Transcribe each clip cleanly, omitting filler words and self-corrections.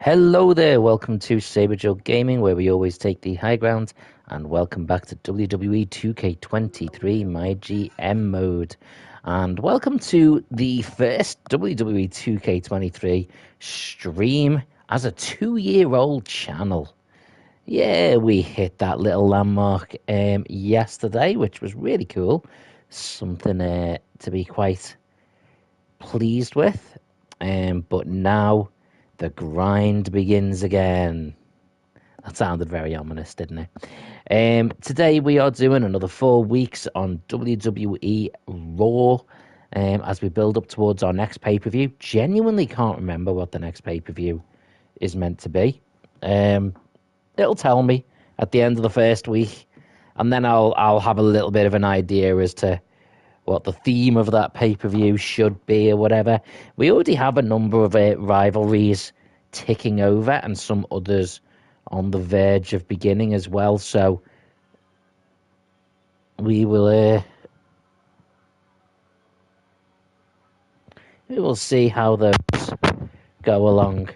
Hello there, welcome to Saberjoe Gaming, where we always take the high ground, and welcome back to WWE2K23 MyGm mode. And welcome to the first WWE2K23 stream as a 2-year-old channel. Yeah, we hit that little landmark yesterday, which was really cool. Something to be quite pleased with. But now the grind begins again. That sounded very ominous, didn't it? Today we are doing another 4 weeks on WWE Raw as we build up towards our next pay-per-view. Genuinely can't remember what the next pay-per-view is meant to be. It'll tell me at the end of the first week, and then I'll have a little bit of an idea as to what the theme of that pay-per-view should be or whatever. We already have a number of rivalries ticking over and some others on the verge of beginning as well. So we will see how those go along.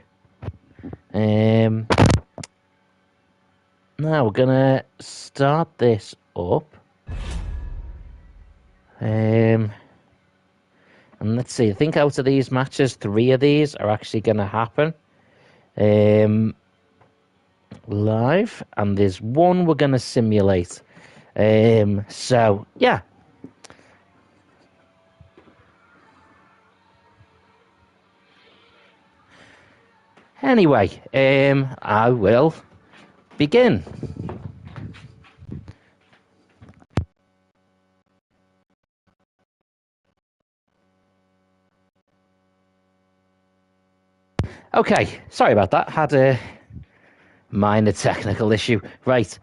Now we're gonna start this up. And let's see, I think out of these matches, 3 of these are actually going to happen live, and there's one we're going to simulate. So, yeah. Anyway, I will begin. Okay, sorry about that. Had a minor technical issue. Right,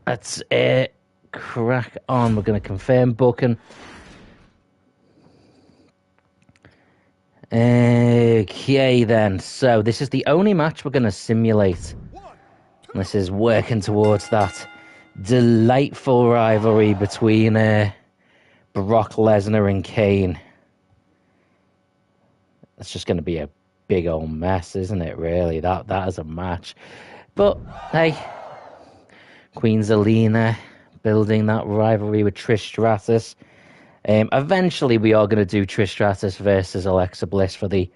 let's crack on. We're going to confirm booking. Okay, then. So this is the only match we're going to simulate. This is working towards that delightful rivalry between Brock Lesnar and Kane. It's just going to be a big old mess, isn't it, really? That is a match. But, hey, Queen Zelina building that rivalry with Trish Stratus. Eventually, we are going to do Trish Stratus versus Alexa Bliss for the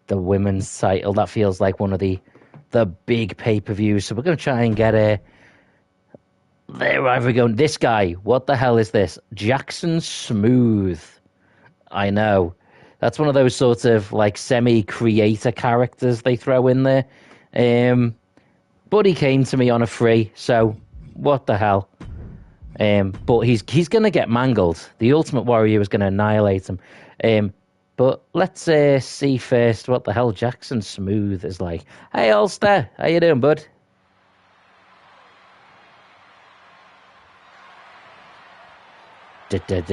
women's title. That feels like one of the big pay-per-views. So we're going to try and get their rivalry going. This guy, what the hell is this? Jackson Smooth. I know. That's one of those sorts of like semi-creator characters they throw in there. But he came to me on a free, so what the hell? But he's going to get mangled. The Ultimate Warrior is going to annihilate him. But let's see first what the hell Jackson Smooth is like. Hey, Ulster, how you doing, bud? Dun, dun,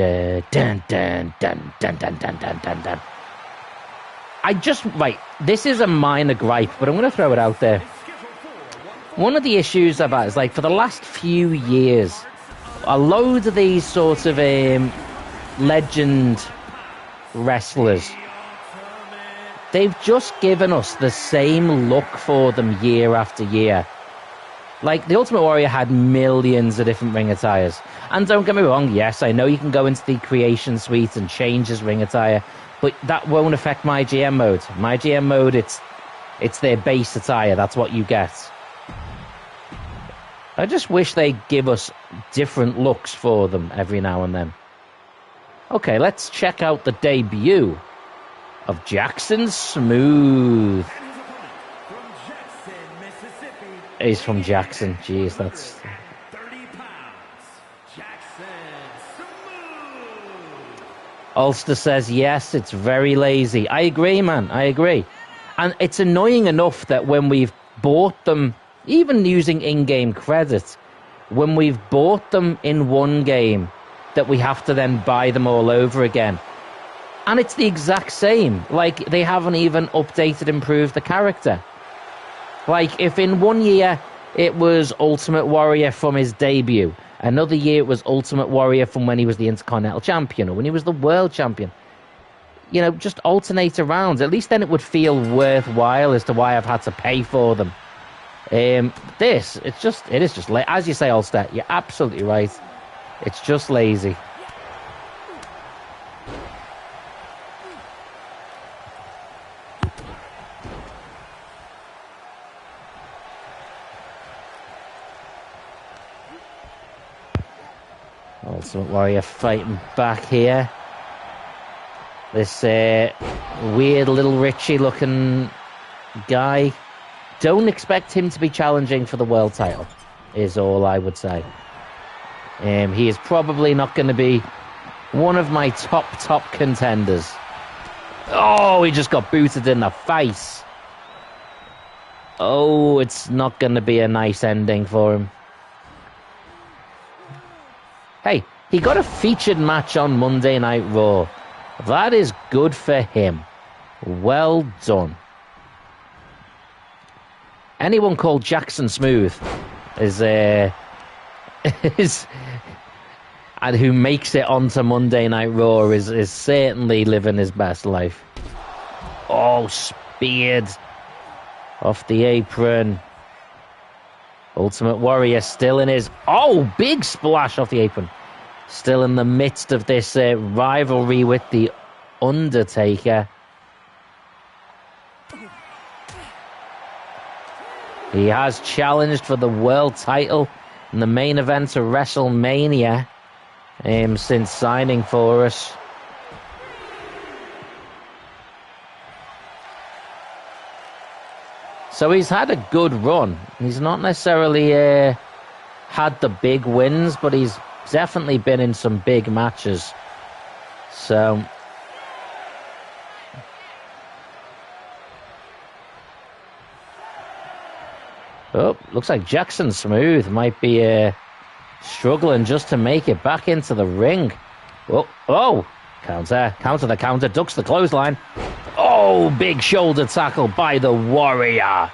dun, dun, dun, dun, dun, dun, dun, dun. Right, this is a minor gripe, but I'm going to throw it out there. One of the issues I've had is, like, for the last few years, a load of these sorts of legend wrestlers, they've just given us the same look for them year after year. Like, the Ultimate Warrior had millions of different ring attires. And don't get me wrong, yes, I know you can go into the creation suite and change his ring attire, but that won't affect MyGm mode. MyGm mode, it's their base attire. That's what you get. I just wish they'd give us different looks for them every now and then. Okay, let's check out the debut of Jackson Smooth. He's from Jackson. Jeez, that's... 30 pounds. Jackson Smooth. Ulster says, yes, it's very lazy. I agree, man. I agree. And it's annoying enough that when we've bought them, even using in-game credit, when we've bought them in one game, that we have to then buy them all over again. And it's the exact same. Like, they haven't even updated, improved the character. Like, if in 1 year it was Ultimate Warrior from his debut, another year it was Ultimate Warrior from when he was the Intercontinental Champion or when he was the World Champion, you know, just alternate around. At least then it would feel worthwhile as to why I've had to pay for them. It is just, as you say, Ulster, you're absolutely right. It's just lazy. Ultimate Warrior fighting back here. This weird little Richie looking guy. Don't expect him to be challenging for the world title, is all I would say. He is probably not going to be one of my top contenders. Oh, he just got booted in the face. Oh, it's not going to be a nice ending for him. Hey, he got a featured match on Monday Night Raw. That is good for him. Well done. Anyone called Jackson Smooth is and who makes it onto Monday Night Raw is certainly living his best life. Oh, speared off the apron. Ultimate Warrior still in his... Oh, big splash off the apron. Still in the midst of this rivalry with The Undertaker. He has challenged for the world title in the main event of WrestleMania since signing for us. So he's had a good run. He's not necessarily had the big wins, but he's definitely been in some big matches. So... Oh, looks like Jackson Smooth might be struggling just to make it back into the ring. Oh, counter, ducks the clothesline. Oh, big shoulder tackle by the Warrior.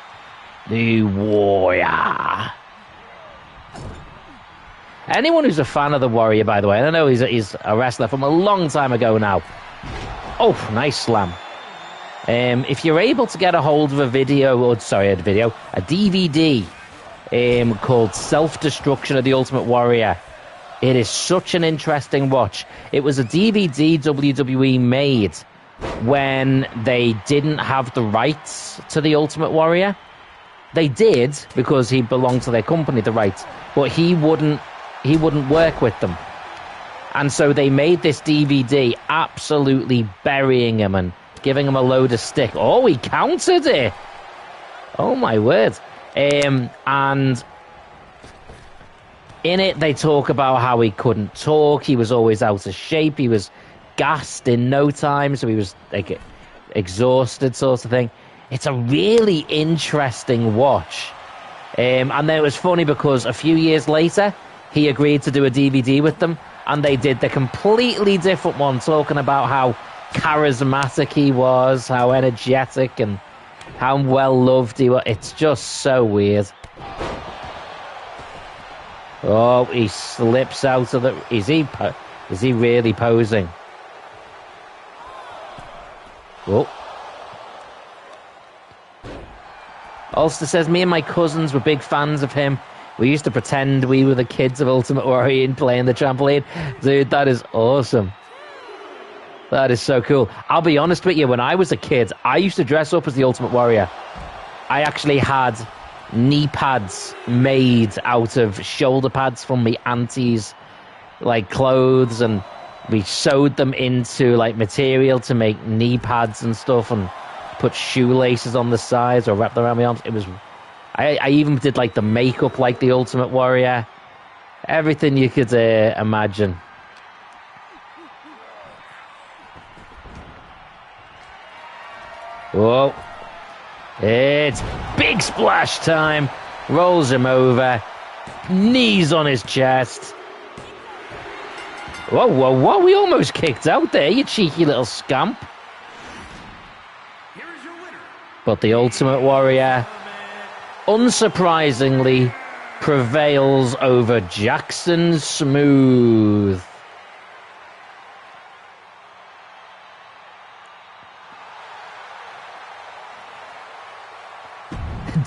The Warrior. Anyone who's a fan of the Warrior, by the way, and I know he's a wrestler from a long time ago now. Oh, nice slam. If you're able to get a hold of a DVD called Self-Destruction of the Ultimate Warrior, it is such an interesting watch. It was a DVD WWE made when they didn't have the rights to the Ultimate Warrior. They did, because he belonged to their company, the rights, but he wouldn't work with them. And so they made this DVD absolutely burying him and giving him a load of stick. Oh, he countered it. Oh, my word. And in it, they talk about how he couldn't talk. He was always out of shape. He was gassed in no time. So he was like exhausted sort of thing. It's a really interesting watch. And then it was funny because a few years later, he agreed to do a DVD with them. And they did the completely different one, talking about how charismatic he was, how energetic, and how well loved he was. It's just so weird. Oh, he slips out of the... Is he really posing? Oh. Ulster says, me and my cousins were big fans of him. We used to pretend we were the kids of Ultimate Warrior and playing the trampoline. Dude, that is awesome. That is so cool. I'll be honest with you, when I was a kid, I used to dress up as the Ultimate Warrior. I actually had knee pads made out of shoulder pads from my auntie's like clothes, and we sewed them into like material to make knee pads and stuff, and put shoelaces on the sides or wrapped around my arms. It was... I even did like the makeup like the Ultimate Warrior. Everything you could imagine. Whoa. It's big splash time. Rolls him over. Knees on his chest. Whoa. We almost kicked out there, you cheeky little scamp. But the Ultimate Warrior, unsurprisingly, prevails over Jackson Smooth.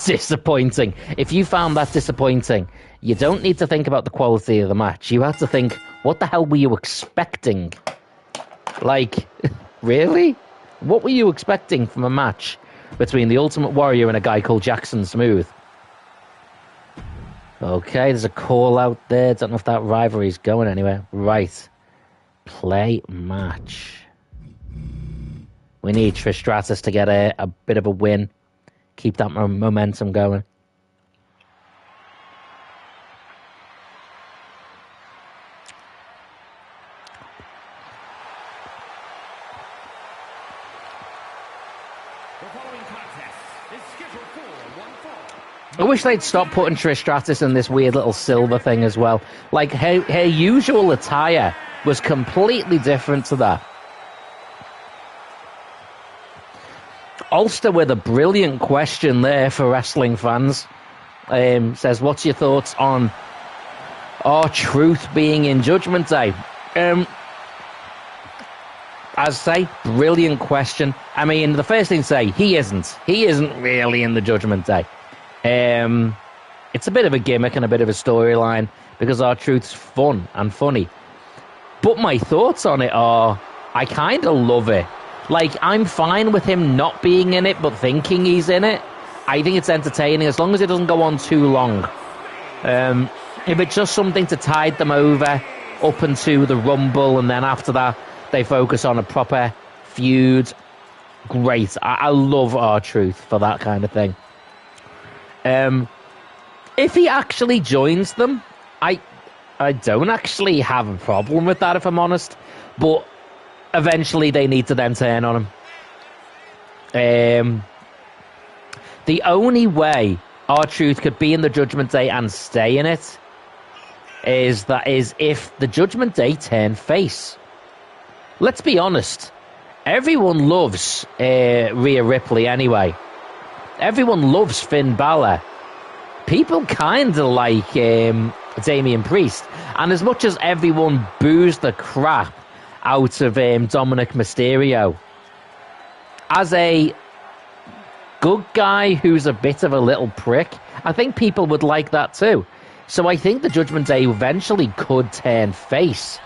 Disappointing. If you found that disappointing, you don't need to think about the quality of the match. You have to think, what the hell were you expecting? Like, really? What were you expecting from a match between the Ultimate Warrior and a guy called Jackson Smooth? Okay, there's a call out there. Don't know if that rivalry's going anywhere. Right. Play match. We need Trish Stratus to get a bit of a win. Keep that momentum going. I wish they'd stop putting Trish Stratus in this weird little silver thing as well. Like, her usual attire was completely different to that. Ulster with a brilliant question there for wrestling fans. Says, what's your thoughts on R-Truth being in Judgment Day? As I say, brilliant question. I mean, the first thing to say, he isn't. He isn't really in the Judgment Day. It's a bit of a gimmick and a bit of a storyline because R-Truth's fun and funny. But my thoughts on it are, I kind of love it. Like, I'm fine with him not being in it, but thinking he's in it. I think it's entertaining as long as it doesn't go on too long. If it's just something to tide them over up into the Rumble, and then after that, they focus on a proper feud, great. I love R-Truth for that kind of thing. If he actually joins them, I don't actually have a problem with that, if I'm honest. But eventually they need to then turn on him. The only way R-Truth could be in the Judgment Day and stay in it is if the Judgment Day turn face. Let's be honest. Everyone loves Rhea Ripley anyway. Everyone loves Finn Balor. People kind of like Damian Priest. And as much as everyone boos the crap out of Dominic Mysterio, as a good guy who's a bit of a little prick, I think people would like that too. So I think the Judgment Day eventually could turn face.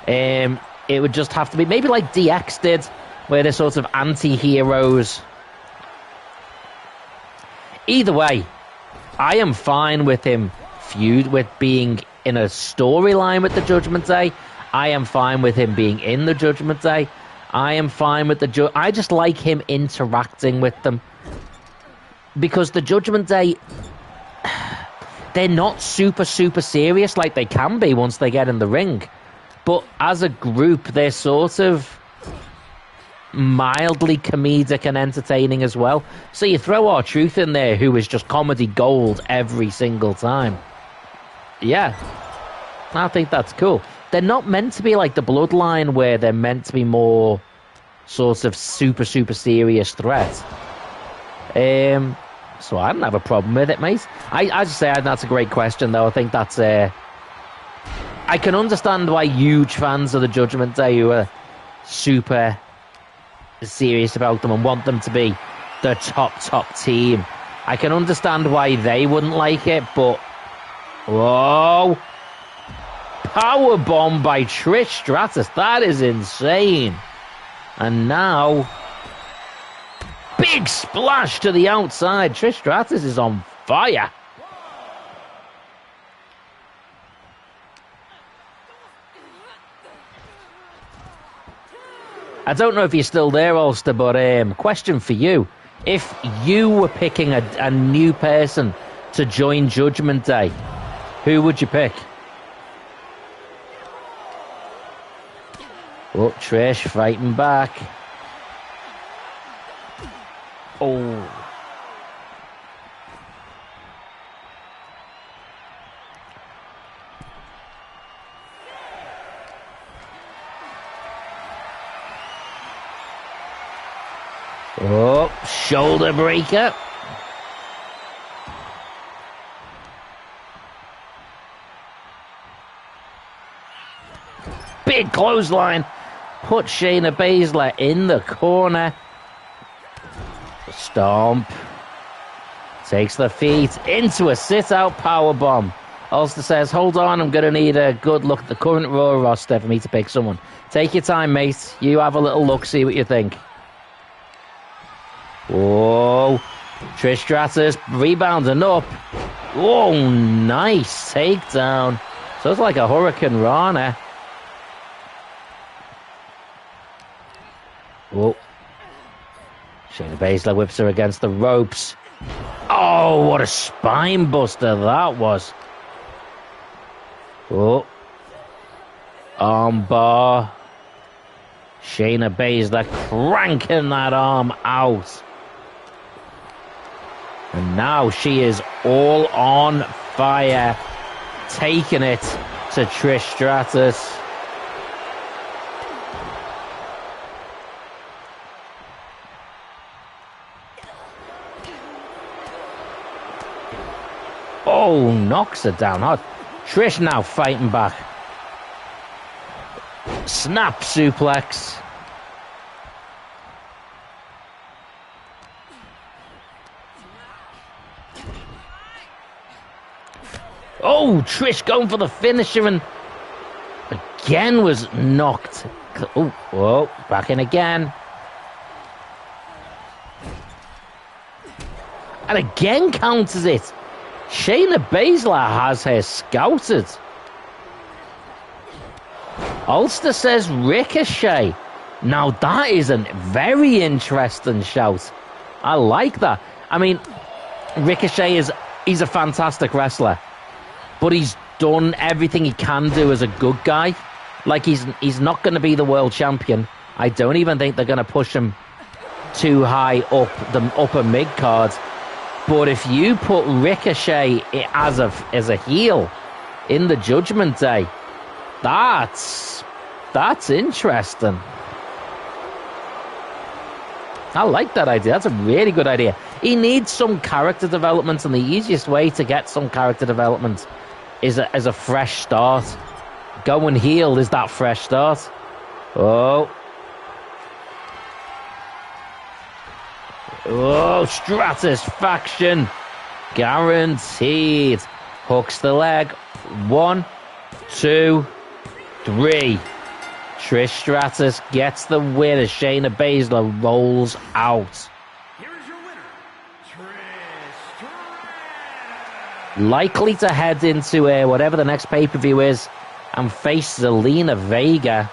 It would just have to be maybe like DX did, where they're sort of anti-heroes. Either way, I am fine with him with being in a storyline with the Judgment Day. I am fine with him being in the Judgment Day. I am fine with I just like him interacting with them. Because the Judgment Day, they're not super serious like they can be once they get in the ring. But as a group, they're sort of mildly comedic and entertaining as well. So you throw R-Truth in there, who is just comedy gold every single time. Yeah, I think that's cool. They're not meant to be like the Bloodline, where they're meant to be more sort of super serious threat. So I don't have a problem with it, mate. I just say that's a great question, though. I think that's I can understand why huge fans of the Judgment Day who are super serious about them and want them to be the top team. I can understand why they wouldn't like it, but whoa, powerbomb by Trish Stratus, that is insane. And now big splash to the outside. Trish Stratus is on fire. I don't know if you're still there, Ulster, but question for you. If you were picking a new person to join Judgment Day, who would you pick? Oh, Trish fighting back. Oh. Oh, shoulder breaker. Big clothesline. Put Shayna Baszler in the corner. Stomp. Takes the feet into a sit-out powerbomb. Ulster says, hold on, I'm going to need a good look at the current Raw roster for me to pick someone. Take your time, mate. You have a little look, see what you think. Whoa. Trish Stratus rebounding up. Oh, nice takedown. So it's like a Hurricane Rana. Whoa. Shayna Baszler whips her against the ropes. Oh, what a spine buster that was. Oh. Armbar. Shayna Baszler cranking that arm out. And now she is all on fire, taking it to Trish Stratus. Oh, knocks her down hard. Trish now fighting back. Snap suplex. Oh, Trish going for the finisher and again was knocked. Oh, whoa, back in again. And again counters it. Shayna Baszler has her scouted. Ulster says Ricochet. Now that is a very interesting shout. I like that. I mean, Ricochet he's a fantastic wrestler. But he's done everything he can do as a good guy. Like, he's not going to be the world champion. I don't even think they're going to push him too high up the upper mid card. But if you put Ricochet as a heel in the Judgment Day, that's interesting. I like that idea. That's a really good idea. He needs some character development, and the easiest way to get some character development is a fresh start. Going heel is that fresh start. Oh, Stratusfaction. Guaranteed. Hooks the leg. 1, 2, 3. Trish Stratus gets the win as Shayna Baszler rolls out. Here is your winner, Trish Stratus. Likely to head into whatever the next pay-per-view is and face Zelina Vega.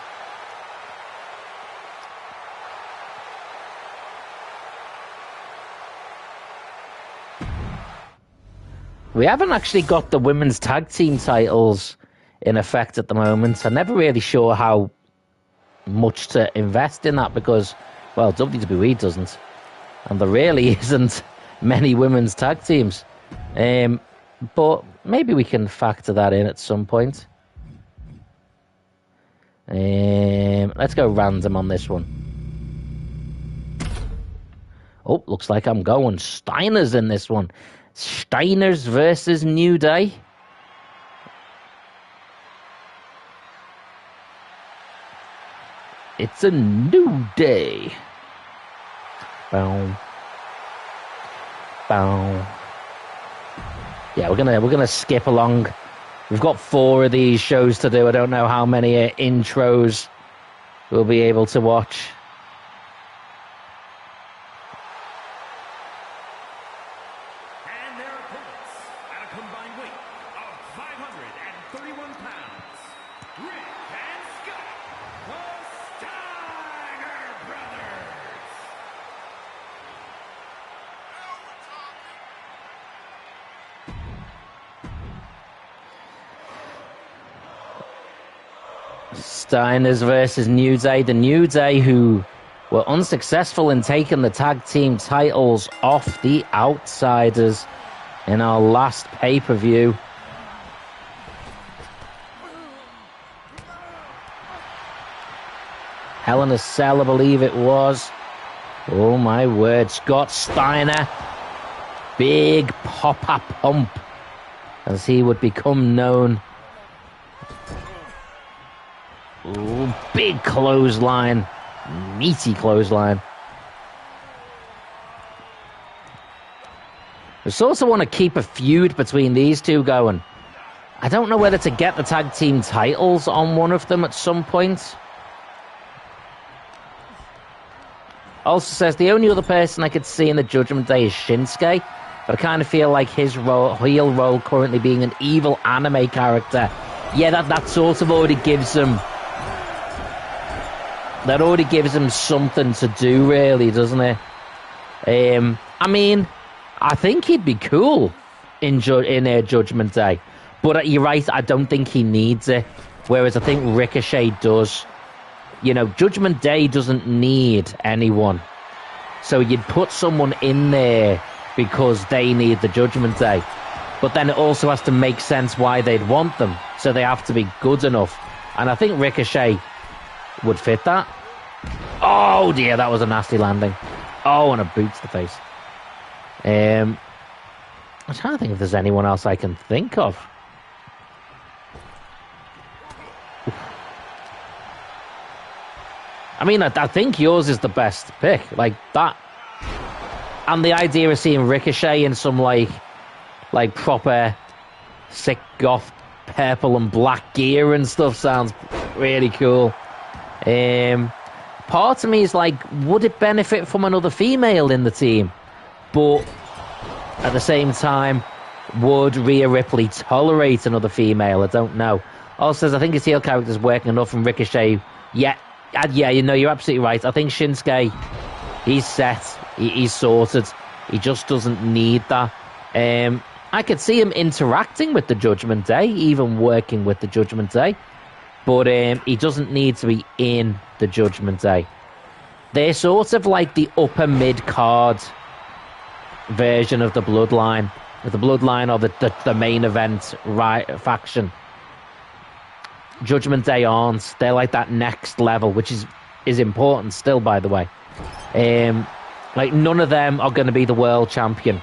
We haven't actually got the women's tag team titles in effect at the moment. I'm never really sure how much to invest in that because, well, WWE doesn't. And there really isn't many women's tag teams. But maybe we can factor that in at some point. Let's go random on this one. Oh, looks like I'm going Steiners in this one. Steiners versus New Day. It's a new day. Bow. Bow. Yeah, we're gonna skip along. We've got 4 of these shows to do. I don't know how many intros we'll be able to watch. And their opponents at a combined weight of 531 pounds, Rick and Scott, the Steiner Brothers. Steiners versus New Day. The New Day, who were unsuccessful in taking the tag team titles off the Outsiders in our last pay-per-view. Hell in a Cell, I believe it was. Oh my word, Scott Steiner. Big Papa Pump, as he would become known. Ooh, big clothesline. Meaty clothesline. I just also want to keep a feud between these two going. I don't know whether to get the tag team titles on one of them at some point. Also says the only other person I could see in the Judgment Day is Shinsuke, but I kind of feel like his heel role currently being an evil anime character, yeah, that sort of already gives him... That already gives him something to do, really, doesn't it? I mean, I think he'd be cool in Judgment Day, but you're right, I don't think he needs it, whereas I think Ricochet does. You know, Judgment Day doesn't need anyone, so you'd put someone in there because they need the Judgment Day, but then it also has to make sense why they'd want them, so they have to be good enough, and I think Ricochet would fit that. Oh dear, that was a nasty landing. Oh, and a boot to the face. I'm trying to think if there's anyone else I can think of. I mean, I think yours is the best pick, like that. And the idea of seeing Ricochet in some like proper sick goth purple and black gear and stuff sounds really cool. Part of me is like, would it benefit from another female in the team? But at the same time, would Rhea Ripley tolerate another female? I don't know. Also says, I think his heel character is working enough from Ricochet. Yeah, you know, you're absolutely right. I think Shinsuke, he's set. He's sorted. He just doesn't need that. I could see him interacting with the Judgment Day, even working with the Judgment Day. But he doesn't need to be in the Judgment Day. They're sort of like the upper mid-card version of the Bloodline. The Bloodline or the main event faction. Judgment Day aren't. They're like that next level, which is important still, by the way. Like, none of them are going to be the world champion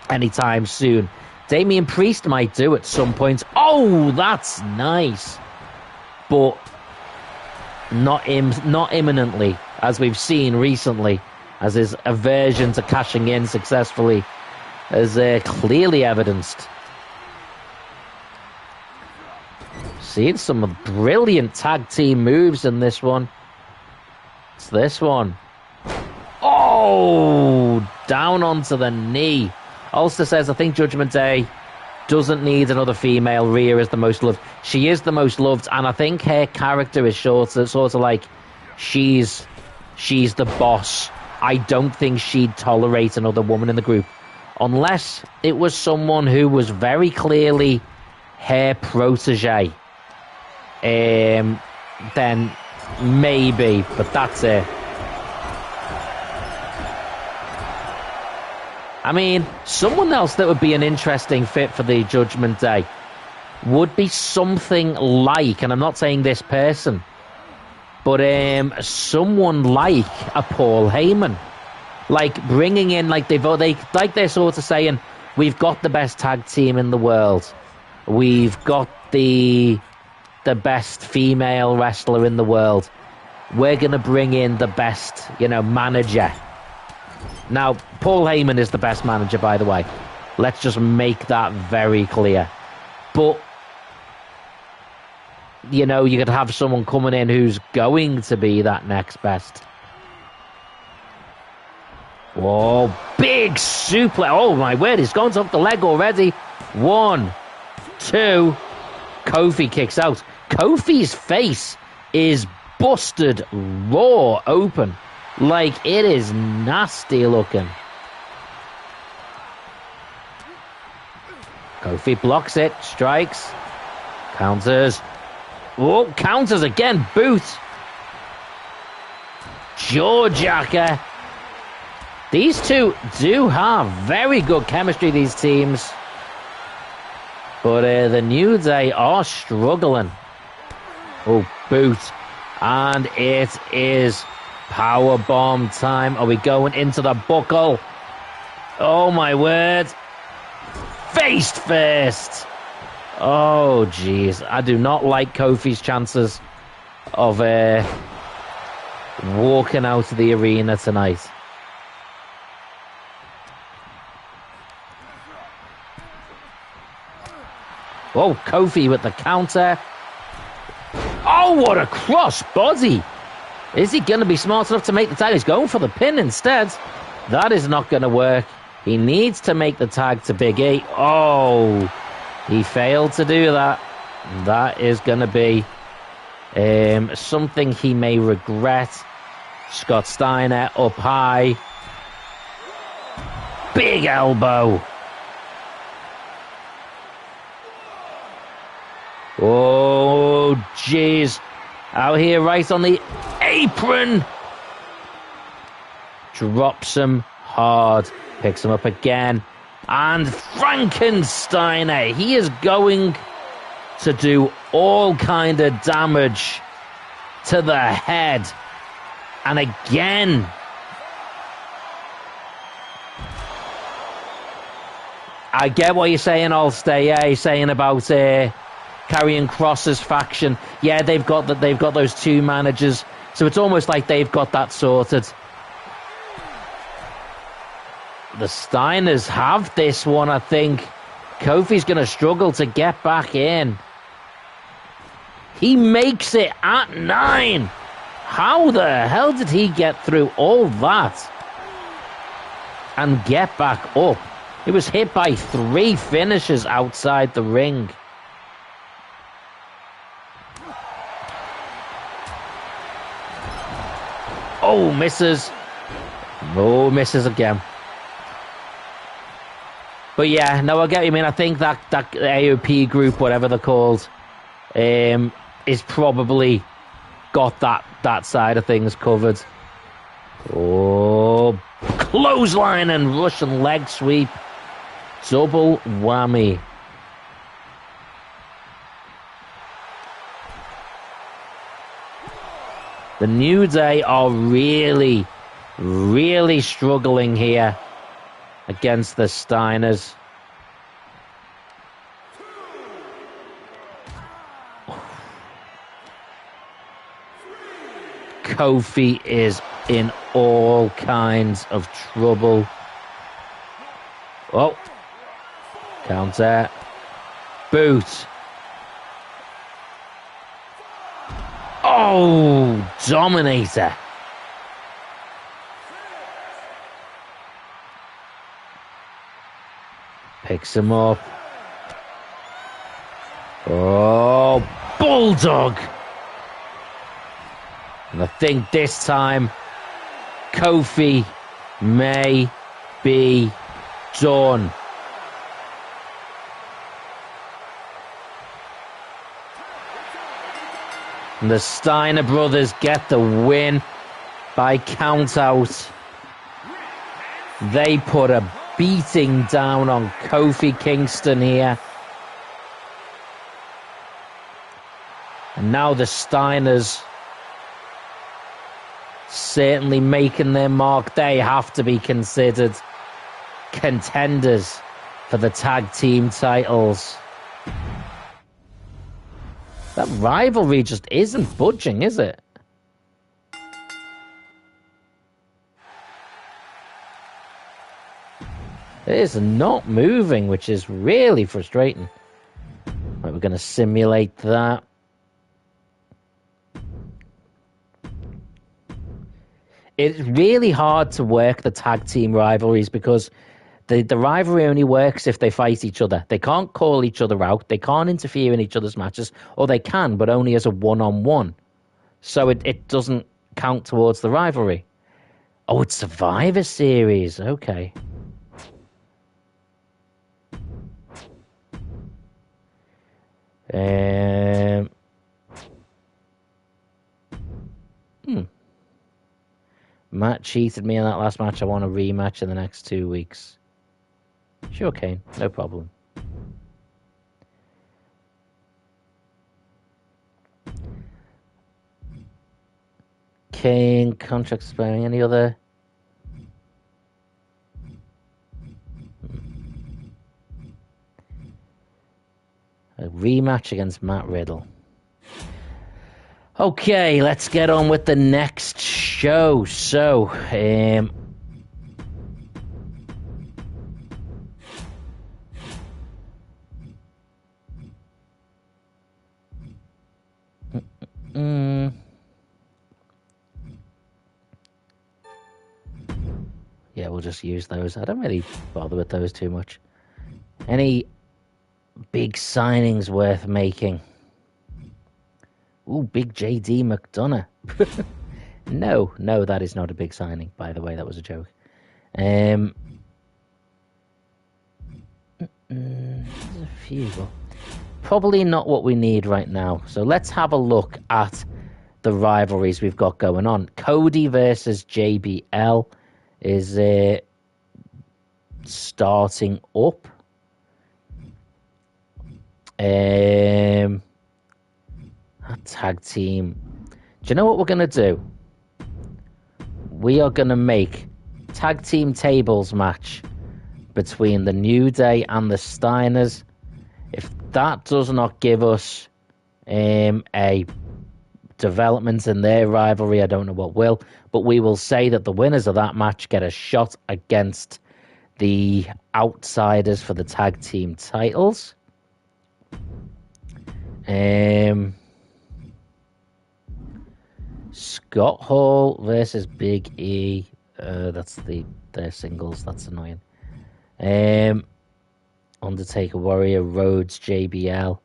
anytime soon. Damian Priest might do at some point. Oh, that's nice. But not imminently, as we've seen recently, as his aversion to cashing in successfully is clearly evidenced. Seeing some brilliant tag team moves in this one. It's this one. Oh, down onto the knee. Ulster says, I think Judgment Day doesn't need another female. Rhea is the most loved. She is the most loved, and I think her character is sort of like she's the boss. I don't think she'd tolerate another woman in the group unless it was someone who was very clearly her protege. Then maybe, but that's it. I mean, someone else that would be an interesting fit for the Judgment Day would be something like, and I'm not saying this person, but someone like a Paul Heyman. Like bringing in, like they're sort of saying, we've got the best tag team in the world. We've got the best female wrestler in the world. We're going to bring in the best, manager. Now, Paul Heyman is the best manager, by the way. Let's just make that very clear. But, you could have someone coming in who's going to be that next best. Whoa, big suplex. Oh, my word, he's gone off the leg already. 1, 2. Kofi kicks out. Kofi's face is busted raw open. Like, it is nasty looking. Kofi blocks it, strikes, counters. Oh, counters again, boot. Jawjacker. These two do have very good chemistry, these teams. But the New Day are struggling. Oh, boot. And it is powerbomb time. Are we going into the buckle? Oh, my word. Face first. Oh, jeez. I do not like Kofi's chances of walking out of the arena tonight. Oh, Kofi with the counter. Oh, what a cross body. Is he going to be smart enough to make the tag? He's going for the pin instead. That is not going to work. He needs to make the tag to Big E. Oh, he failed to do that. That is going to be something he may regret. Scott Steiner up high. Big elbow. Oh, jeez. Out here right on the apron. Drops him hard. Picks him up again. And Frankensteiner. He is going to do all kind of damage to the head. And again. I get what you're saying, Allstay. Yeah, you're saying about Karrion Kross's faction. Yeah, they've got those two managers, so it's almost like they've got that sorted. The Steiners have this one, I think. Kofi's going to struggle to get back in. He makes it at 9. How the hell did he get through all that and get back up? He was hit by 3 finishers outside the ring. Oh, misses. Oh, misses again. But yeah, no, I get what you mean. I think that AOP group, whatever they're called, is probably got that side of things covered. Oh, clothesline and Russian leg sweep. Double whammy. The New Day are really, really struggling here against the Steiners. Kofi is in all kinds of trouble. Oh. Counter. Boot. Oh, Dominator. Picks him up. Oh, Bulldog. And I think this time Kofi may be done. And the Steiner brothers get the win by countout. They put a beating down on Kofi Kingston here. And now the Steiners certainly making their mark. They have to be considered contenders for the tag team titles. That rivalry just isn't budging, is it? It is not moving, which is really frustrating. Right, we're going to simulate that. It's really hard to work the tag team rivalries because the rivalry only works if they fight each other. They can't call each other out. They can't interfere in each other's matches. Or they can, but only as a one-on-one. So it doesn't count towards the rivalry. Oh, it's Survivor Series. Okay. Matt cheated me in that last match. I want a rematch in the next 2 weeks. Sure, Kane. No problem. Kane, contract expiring. Any other? A rematch against Matt Riddle. Okay, let's get on with the next show. So, Yeah, we'll just use those. I don't really bother with those too much. Any big signings worth making? Ooh, big JD McDonough. No, that is not a big signing. By the way, that was a joke. There's a few, but probably not what we need right now. So let's have a look at the rivalries we've got going on. Cody versus JBL is starting up. A tag team. Do you know what we're going to do? We are going to make tag team tables match between the New Day and the Steiners. If that does not give us a development in their rivalry, I don't know what will. But we will say that the winners of that match get a shot against the outsiders for the tag team titles. Scott Hall versus Big E. That's their singles. That's annoying. Undertaker, Warrior, Rhodes, JBL.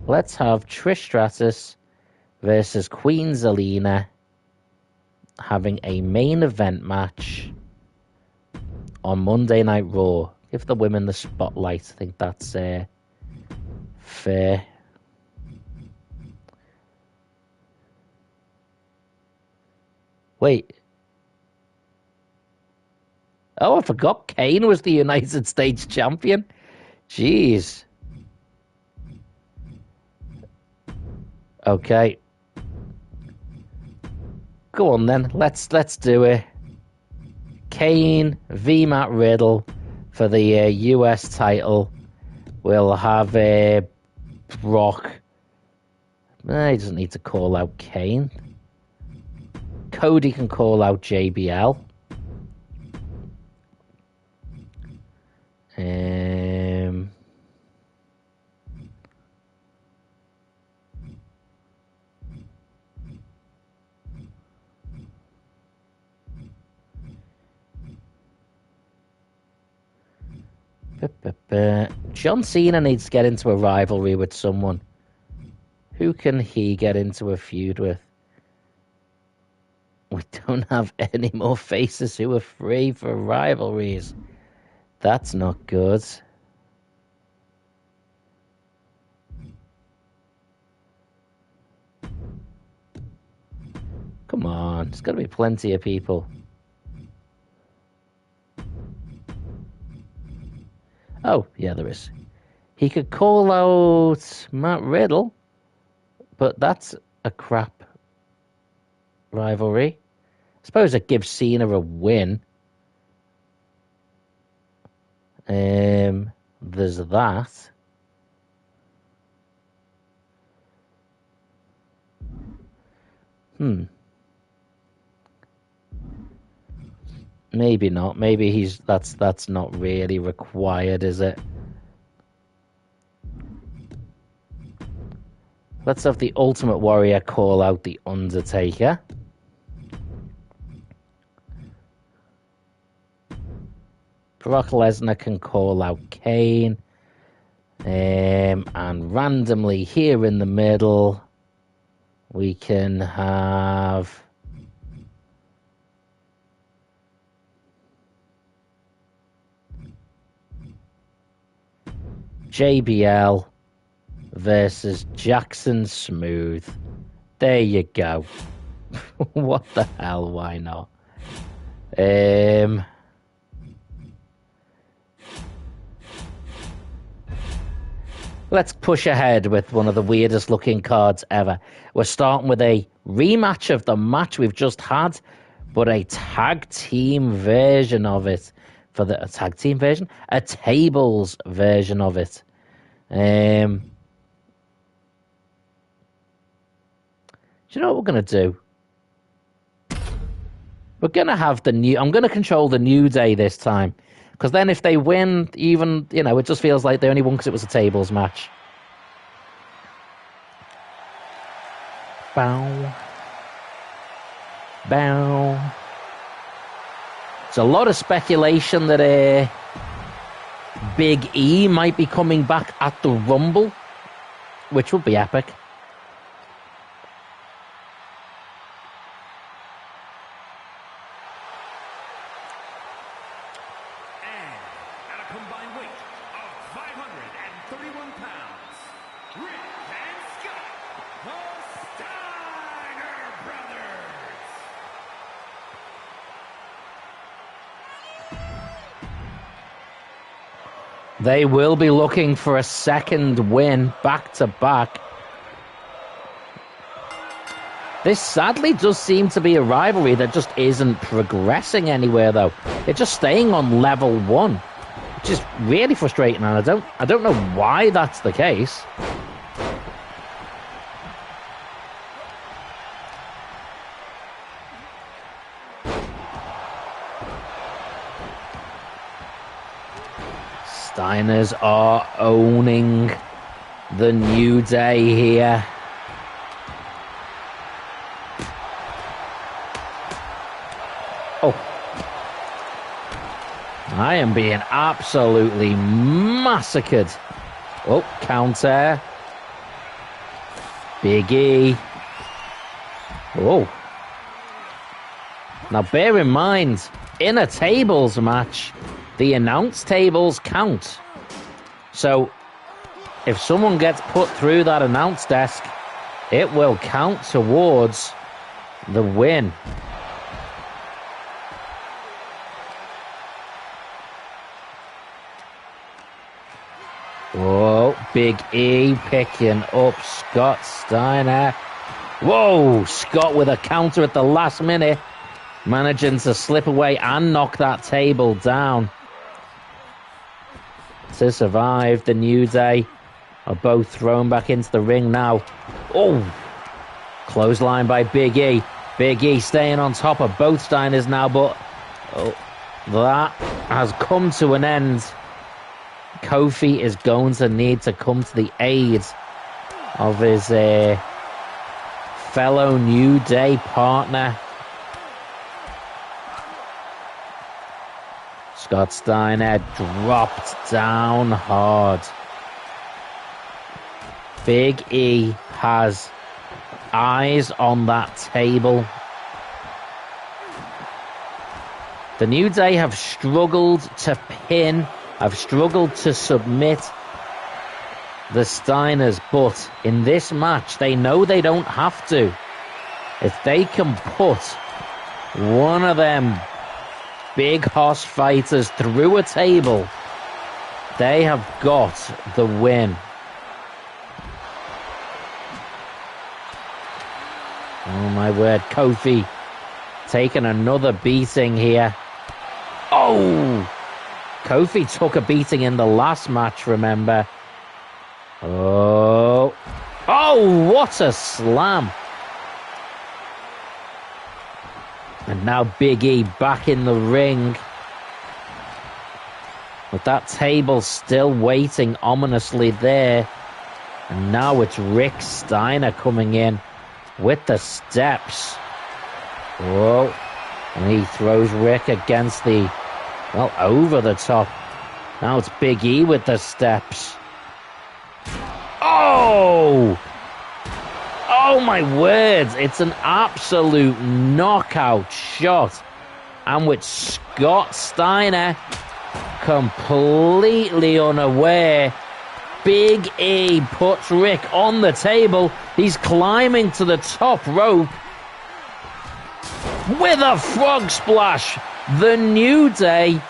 Let's have Trish Stratus versus Queen Zelina having a main event match on Monday Night Raw. Give the women the spotlight. I think that's fair. Wait. Oh, I forgot Kane was the United States champion. Jeez. Okay. Go on then. Let's do it. Kane v Matt Riddle for the US title. We'll have Brock. He doesn't need to call out Kane. Cody can call out JBL. John Cena needs to get into a rivalry with someone. Who can he get into a feud with? We don't have any more faces who are free for rivalries. That's not good. Come on, there's got to be plenty of people. Oh, yeah, there is. He could call out Matt Riddle, but that's a crap rivalry. I suppose it gives Cena a win. There's that. Maybe not. Maybe that's not really required, is it? Let's have the Ultimate Warrior call out the Undertaker. Brock Lesnar can call out Kane. And randomly here in the middle, we can have JBL versus Jackson Smooth. There you go. What the hell? Why not? Let's push ahead with one of the weirdest looking cards ever. We're starting with a rematch of the match we've just had, but a tag team version of it. A tag team version? A tables version of it. Do you know what we're going to do? We're going to have I'm going to control the New Day this time. Because then if they win, even, you know, it just feels like they only won because it was a tables match. Bow. Bow. There's a lot of speculation that Big E might be coming back at the Rumble, which would be epic. And at a combined weight of 531 pounds, Rick and Scott, the Steiner Brothers. They will be looking for a second win back-to-back. This sadly does seem to be a rivalry that just isn't progressing anywhere, though. It's just staying on level 1, which is really frustrating, and I don't know why that's the case. Steiners are owning the New Day here. Oh. I am being absolutely massacred. Oh, counter. Big E. Oh. Now bear in mind, in a tables match, the announce tables count. So, if someone gets put through that announce desk, it will count towards the win. Whoa, Big E picking up Scott Steiner. Whoa, Scott with a counter at the last minute, managing to slip away and knock that table down. To survive, the New Day are both thrown back into the ring now. Oh, clothesline by Big E. Big E staying on top of both Steiners now, but that has come to an end. Kofi is going to need to come to the aid of his fellow New Day partner. Scott Steiner dropped down hard. Big E has eyes on that table. The New Day have struggled to pin, have struggled to submit the Steiners, but in this match, they know they don't have to. If they can put one of them big horse fighters through a table, they have got the win. Oh my word, Kofi taking another beating here. Oh! Kofi took a beating in the last match, remember? Oh! Oh, what a slam! And now Big E back in the ring. With that table still waiting ominously there. And now it's Rick Steiner coming in with the steps. Whoa. And he throws Rick against the, well, over the top. Now it's Big E with the steps. Oh! Oh my words, it's an absolute knockout shot. And with Scott Steiner completely unaware, Big E puts Rick on the table. He's climbing to the top rope with a frog splash. The New Day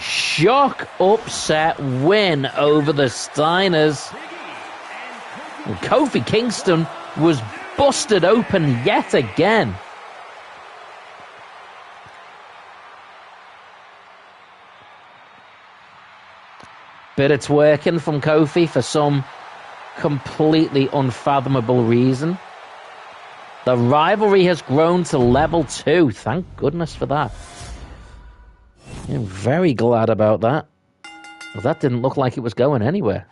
shock upset win over the Steiners. And Kofi Kingston was busted open yet again. But it's working from Kofi for some completely unfathomable reason. The rivalry has grown to level 2. Thank goodness for that. I'm very glad about that. Well, that didn't look like it was going anywhere.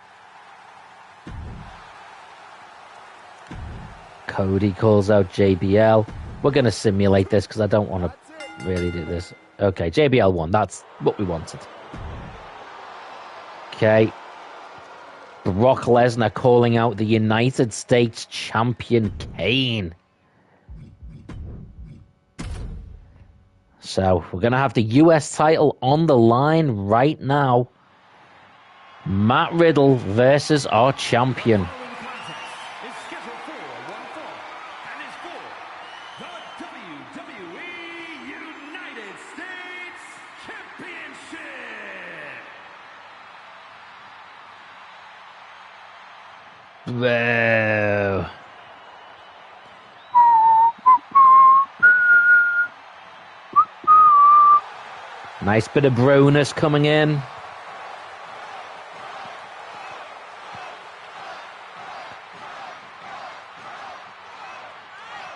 Cody calls out JBL. We're going to simulate this because I don't want to really do this. Okay, JBL won. That's what we wanted. Okay. Brock Lesnar calling out the United States champion Kane. So we're going to have the US title on the line right now. Matt Riddle versus our champion. Whoa. Nice bit of broness coming in.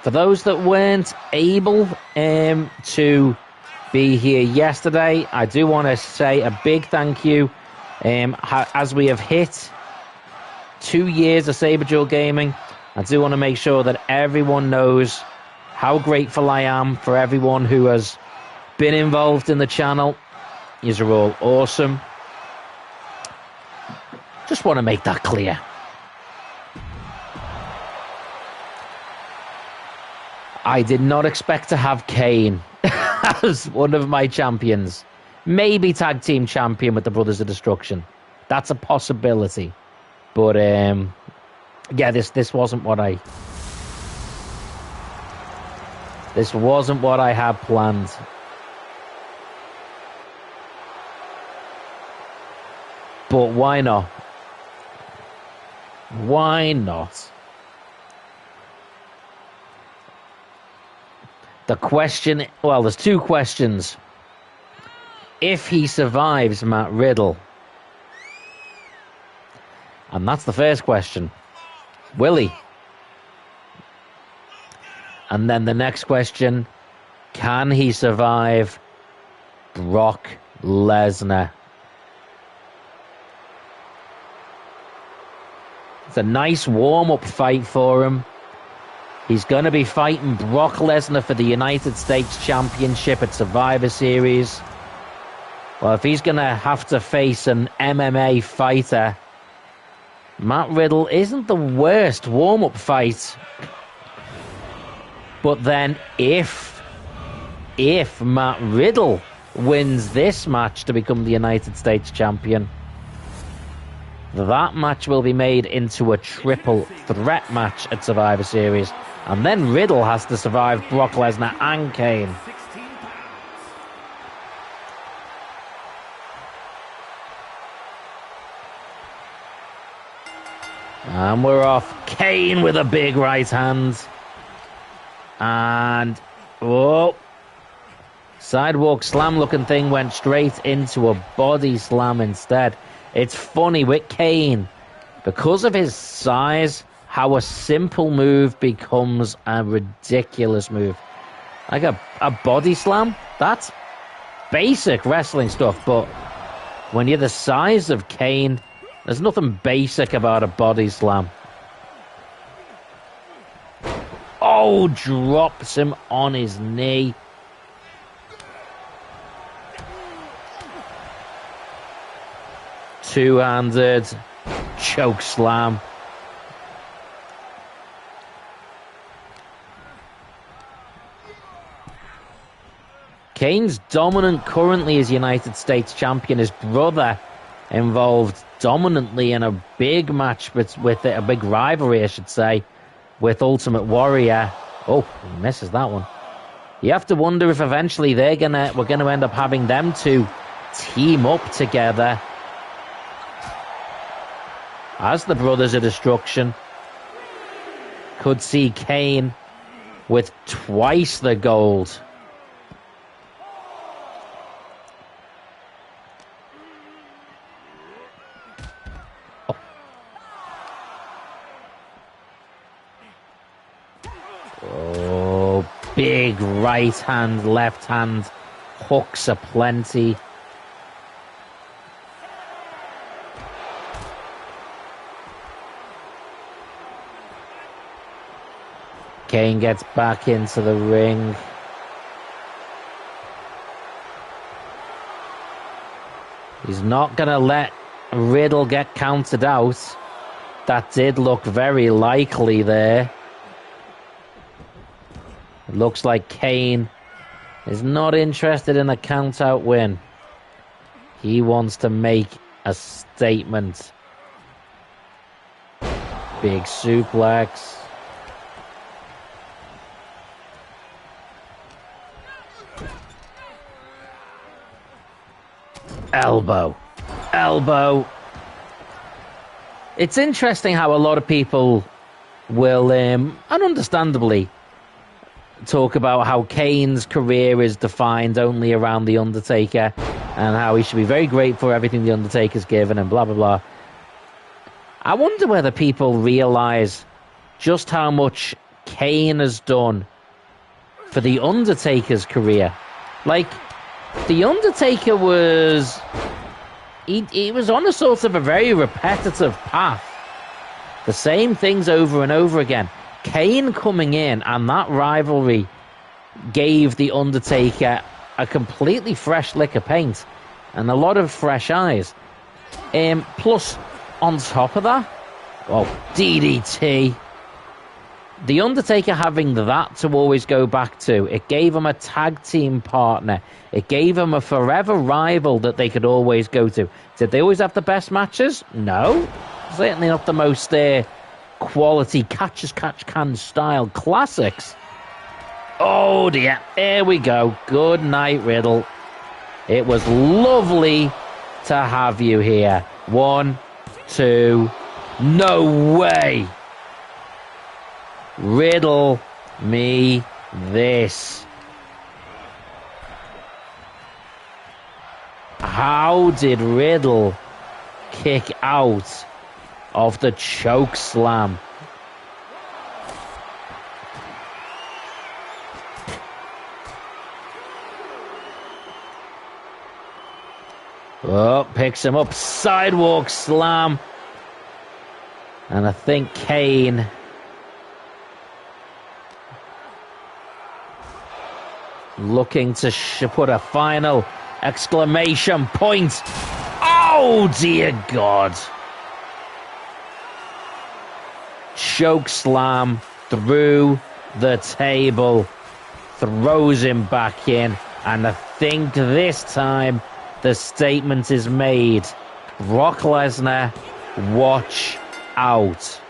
For those that weren't able to be here yesterday, I do want to say a big thank you. As we have hit 2 years of Saberjaw Gaming, I do want to make sure that everyone knows how grateful I am for everyone who has been involved in the channel. Yous are all awesome. Just want to make that clear. I did not expect to have Kane as one of my champions. Maybe tag team champion with the Brothers of Destruction. That's a possibility. But yeah, this wasn't what I had planned. But why not? Why not? The question, well, there's two questions. If he survives Matt Riddle, and that's the first question, will he? And then the next question, can he survive Brock Lesnar? It's a nice warm-up fight for him. He's going to be fighting Brock Lesnar for the United States Championship at Survivor Series. Well, if he's going to have to face an MMA fighter, Matt Riddle isn't the worst warm-up fight. But then if Matt Riddle wins this match to become the United States Champion, that match will be made into a triple threat match at Survivor Series. And then Riddle has to survive Brock Lesnar and Kane. And we're off. Kane with a big right hand. And, oh, sidewalk slam looking thing went straight into a body slam instead. It's funny with Kane, because of his size, how a simple move becomes a ridiculous move. Like a body slam, that's basic wrestling stuff, but when you're the size of Kane, there's nothing basic about a body slam. Oh, drops him on his knee. Two-handed choke slam. Kane's dominant currently as United States Champion. His brother involved dominantly in a big match with a big rivalry, I should say, with Ultimate Warrior. Oh, he misses that one. You have to wonder if eventually we're gonna end up having them two team up together as the Brothers of Destruction. Could see Kane with twice the gold. Oh, big right hand, left hand hooks aplenty. Kane gets back into the ring. He's not going to let Riddle get counted out. That did look very likely there. It looks like Kane is not interested in a count-out win. He wants to make a statement. Big suplex. Elbow. Elbow. It's interesting how a lot of people will, and understandably, talk about how Kane's career is defined only around The Undertaker and how he should be very grateful for everything The Undertaker's given and blah, blah, blah. I wonder whether people realise just how much Kane has done for The Undertaker's career. Like, The Undertaker was... He was on a sort of a very repetitive path. The same things over and over again. Kane coming in and that rivalry gave The Undertaker a completely fresh lick of paint and a lot of fresh eyes. Plus, on top of that, well, DDT. The Undertaker having that to always go back to, it gave him a tag team partner. It gave him a forever rival that they could always go to. Did they always have the best matches? No. Certainly not the most quality catch-as-catch-can style classics. Oh dear, here we go. Good night, Riddle. It was lovely to have you here. 1, 2, no way. Riddle me this. How did Riddle kick out of the choke slam? Oh, picks him up, sidewalk slam. And I think Kane looking to put a final exclamation point. Oh, dear God. Choke slam through the table. Throws him back in. And I think this time the statement is made. Brock Lesnar, watch out.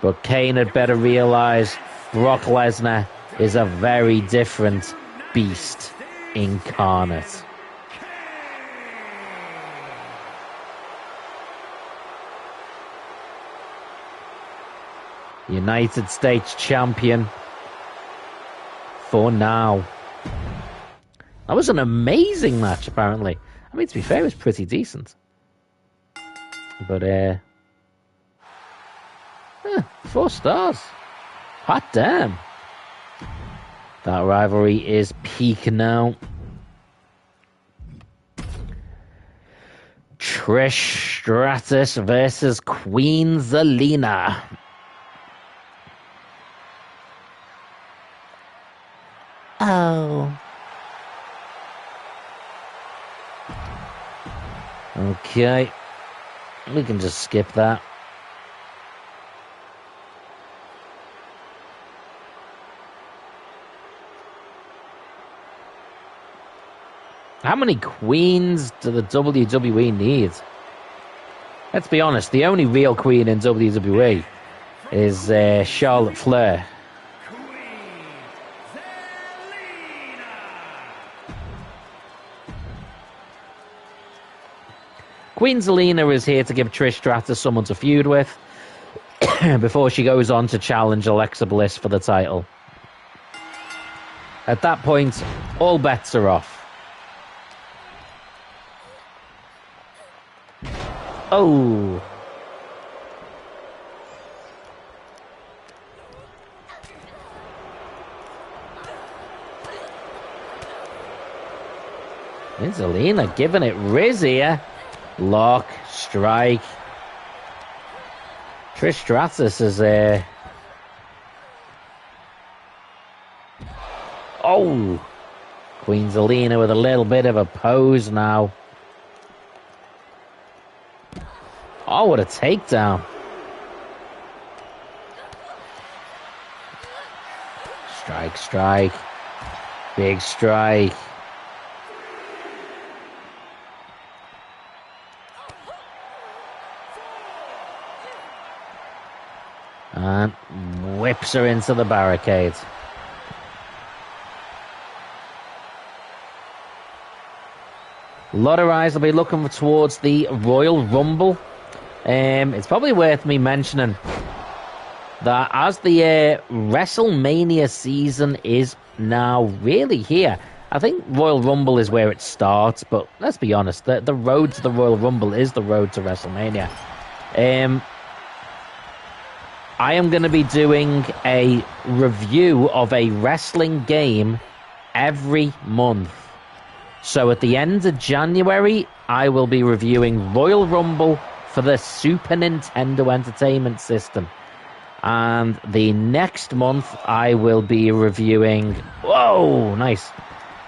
But Kane had better realize Brock Lesnar is a very different beast incarnate. United States champion for now. That was an amazing match, apparently. I mean, to be fair, it was pretty decent. But, 4 stars. Hot damn. That rivalry is peak now. Trish Stratus versus Queen Zelina. Oh. Okay. We can just skip that. How many queens do the WWE need? Let's be honest, the only real queen in WWE is Charlotte Flair. Queen Zelina is here to give Trish Stratus someone to feud with before she goes on to challenge Alexa Bliss for the title. At that point, all bets are off. Oh. Zelina giving it Riz here. Lock, strike. Trish Stratus is oh, Queen Zelina with a little bit of a pose now. Oh, what a takedown. Strike, strike. Big strike. And whips her into the barricade. A lot of eyes will be looking towards the Royal Rumble. It's probably worth me mentioning that as the WrestleMania season is now really here, I think Royal Rumble is where it starts, but let's be honest, the road to the Royal Rumble is the road to WrestleMania. I am going to be doing a review of a wrestling game every month. So at the end of January, I will be reviewing Royal Rumble for the Super Nintendo Entertainment System. And the next month, I will be reviewing... Whoa, nice.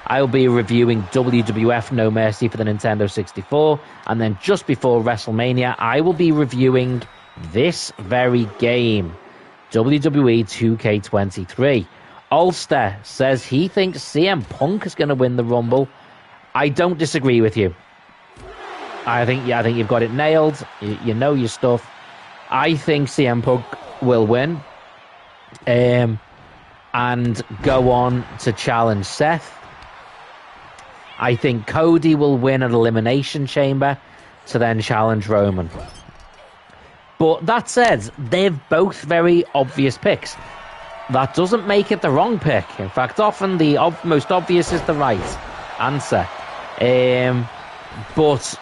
I will be reviewing WWF No Mercy for the Nintendo 64. And then just before WrestleMania, I will be reviewing this very game, WWE 2K23. Ulster says he thinks CM Punk is going to win the Rumble. I don't disagree with you. I think you've got it nailed. You know your stuff. I think CM Punk will win, and go on to challenge Seth. I think Cody will win at Elimination Chamber to then challenge Roman. But that said, they're both very obvious picks. That doesn't make it the wrong pick. In fact, often the most obvious is the right answer. But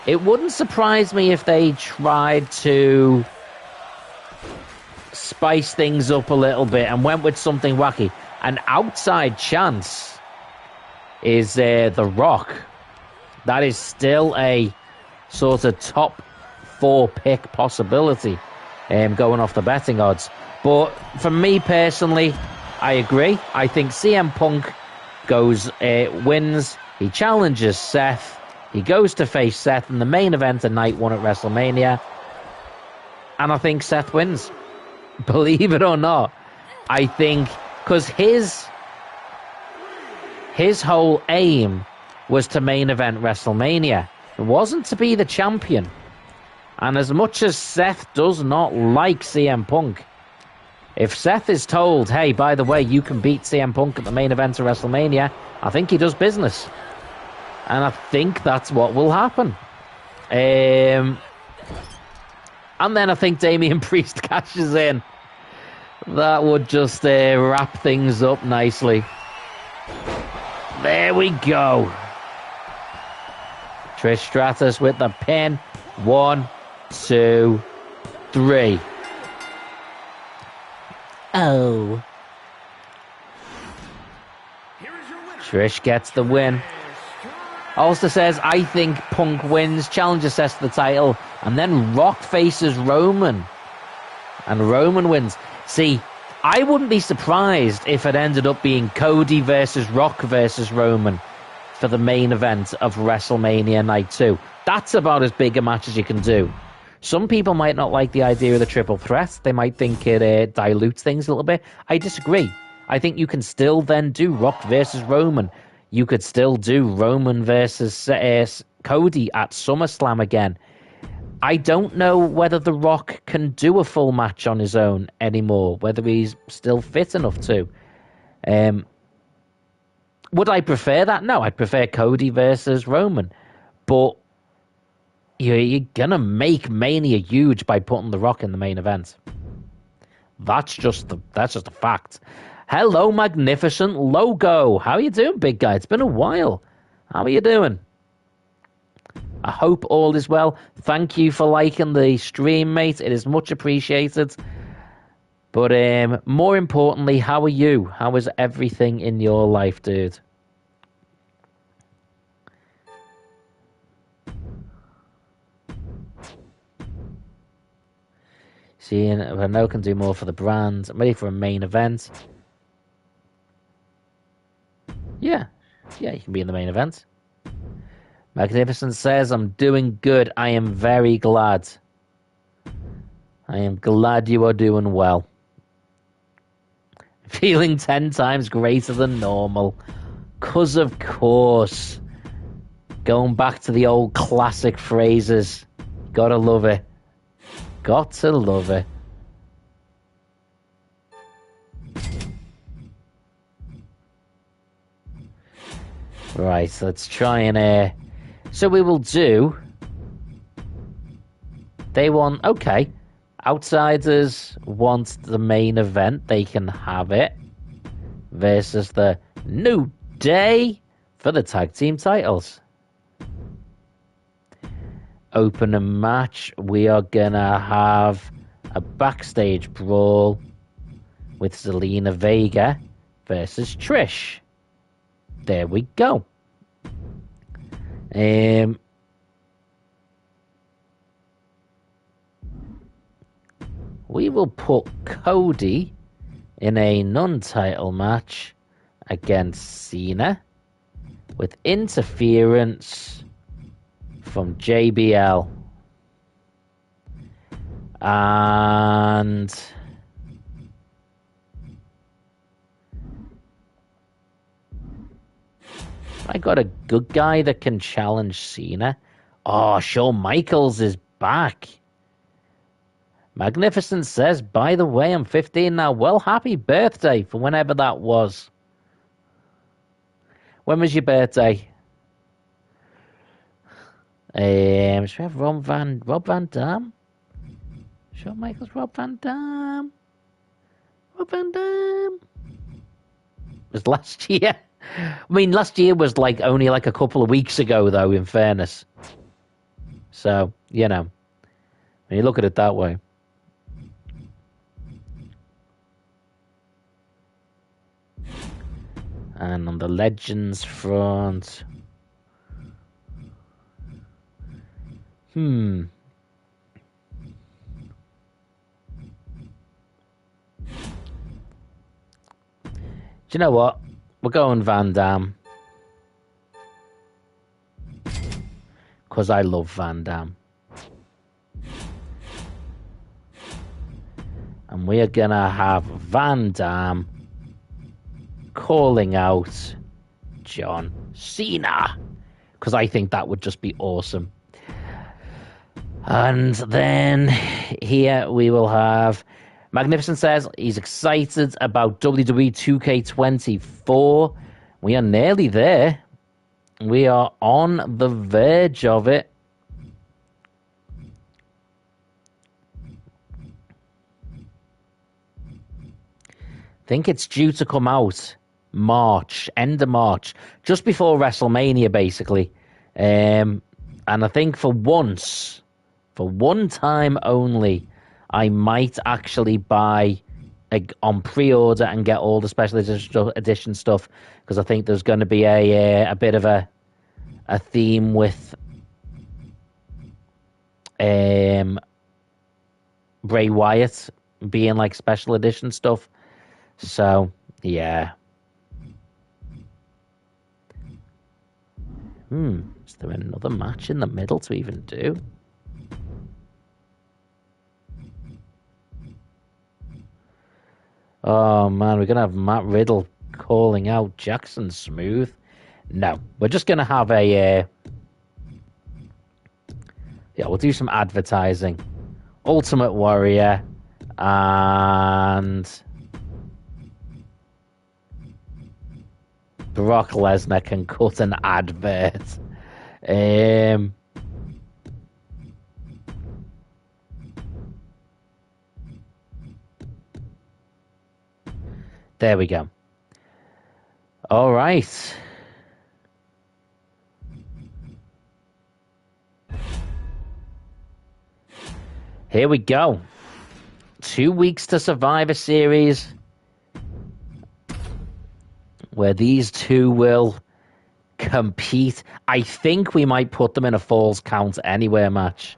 it wouldn't surprise me if they tried to spice things up a little bit and went with something wacky. An outside chance is The Rock. That is still a sort of top 4 pick possibility, going off the betting odds. But for me personally, I agree. I think CM Punk wins. He challenges Seth. He goes to face Seth in the main event of night 1 at WrestleMania. And I think Seth wins. Believe it or not. I think, because his whole aim was to main event WrestleMania. It wasn't to be the champion. And as much as Seth does not like CM Punk, if Seth is told, hey, by the way, you can beat CM Punk at the main event of WrestleMania, I think he does business. And I think that's what will happen. And then I think Damian Priest cashes in. That would just wrap things up nicely. There we go. Trish Stratus with the pin. 1, 2, 3. Oh. Trish gets the win. Ulster says, I think Punk wins, challenges Seth to the title, and then Rock faces Roman. And Roman wins. See, I wouldn't be surprised if it ended up being Cody versus Rock versus Roman for the main event of WrestleMania Night 2. That's about as big a match as you can do. Some people might not like the idea of the triple threat. They might think it dilutes things a little bit. I disagree. I think you can still then do Rock versus Roman. You could still do Roman versus Cody at SummerSlam again. I don't know whether The Rock can do a full match on his own anymore, whether he's still fit enough to. Would I prefer that? No, I'd prefer Cody versus Roman. But you're going to make Mania huge by putting The Rock in the main event. That's just a fact. Hello, Magnificent Logo. How are you doing, big guy? It's been a while. How are you doing? I hope all is well. Thank you for liking the stream, mate. It is much appreciated. But more importantly, how are you? How is everything in your life, dude? Seeing if I know can do more for the brand. I'm ready for a main event. Yeah, you can be in the main event. Magnificent says, I'm doing good. I am very glad. I am glad you are doing well. Feeling 10 times greater than normal. 'Cause of course. Going back to the old classic phrases. Gotta love it. Got to love it. Right, so let's try and... So we will do... They want... Okay. Outsiders want the main event. They can have it. Versus the New Day for the tag team titles. Opening match. We are gonna have a backstage brawl with Zelina Vega versus Trish. There we go. We will put Cody in a non-title match against Cena with interference from JBL. And I got a good guy that can challenge Cena. Oh, Shawn Michaels is back. Magnificent says, by the way, I'm 15 now. Well, happy birthday for whenever that was. When was your birthday? Should we have Rob Van Dam? Shawn Michaels, Rob Van Dam. Rob Van Dam. It was last year. I mean, last year was only a couple of weeks ago, though, in fairness. So, when you look at it that way. And on the Legends front... Do you know what? We're going Van Dam. Because I love Van Dam. And we are going to have Van Dam calling out John Cena. Because I think that would just be awesome. And then here we will have... Magnificent says he's excited about WWE2K23. We are nearly there. We are on the verge of it. I think it's due to come out March, end of March, just before WrestleMania, basically. And I think for one time only, I might actually buy on pre-order and get all the special edition stuff, because I think there's going to be a bit of a theme with Bray Wyatt being special edition stuff. So yeah. Is there another match in the middle to even do? Oh, man, we're going to have Matt Riddle calling out Jackson Smooth. No, we're just going to have a... we'll do some advertising. Ultimate Warrior and... Brock Lesnar can cut an advert. There we go. All right. Here we go. 2 weeks to Survivor Series, where these two will compete. I think we might put them in a Falls Count Anywhere match.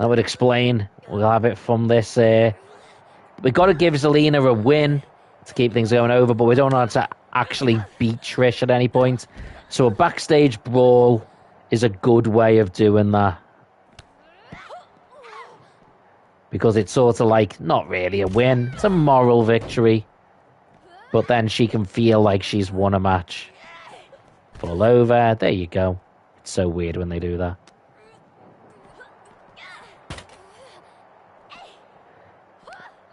That would explain. We'll have it from this. We've got to give Zelina a win to keep things going over, but we don't want to actually beat Trish at any point. So a backstage brawl is a good way of doing that. Because it's sort of like, not really a win. It's a moral victory. But then she can feel like she's won a match. Fall over. There you go. It's so weird when they do that.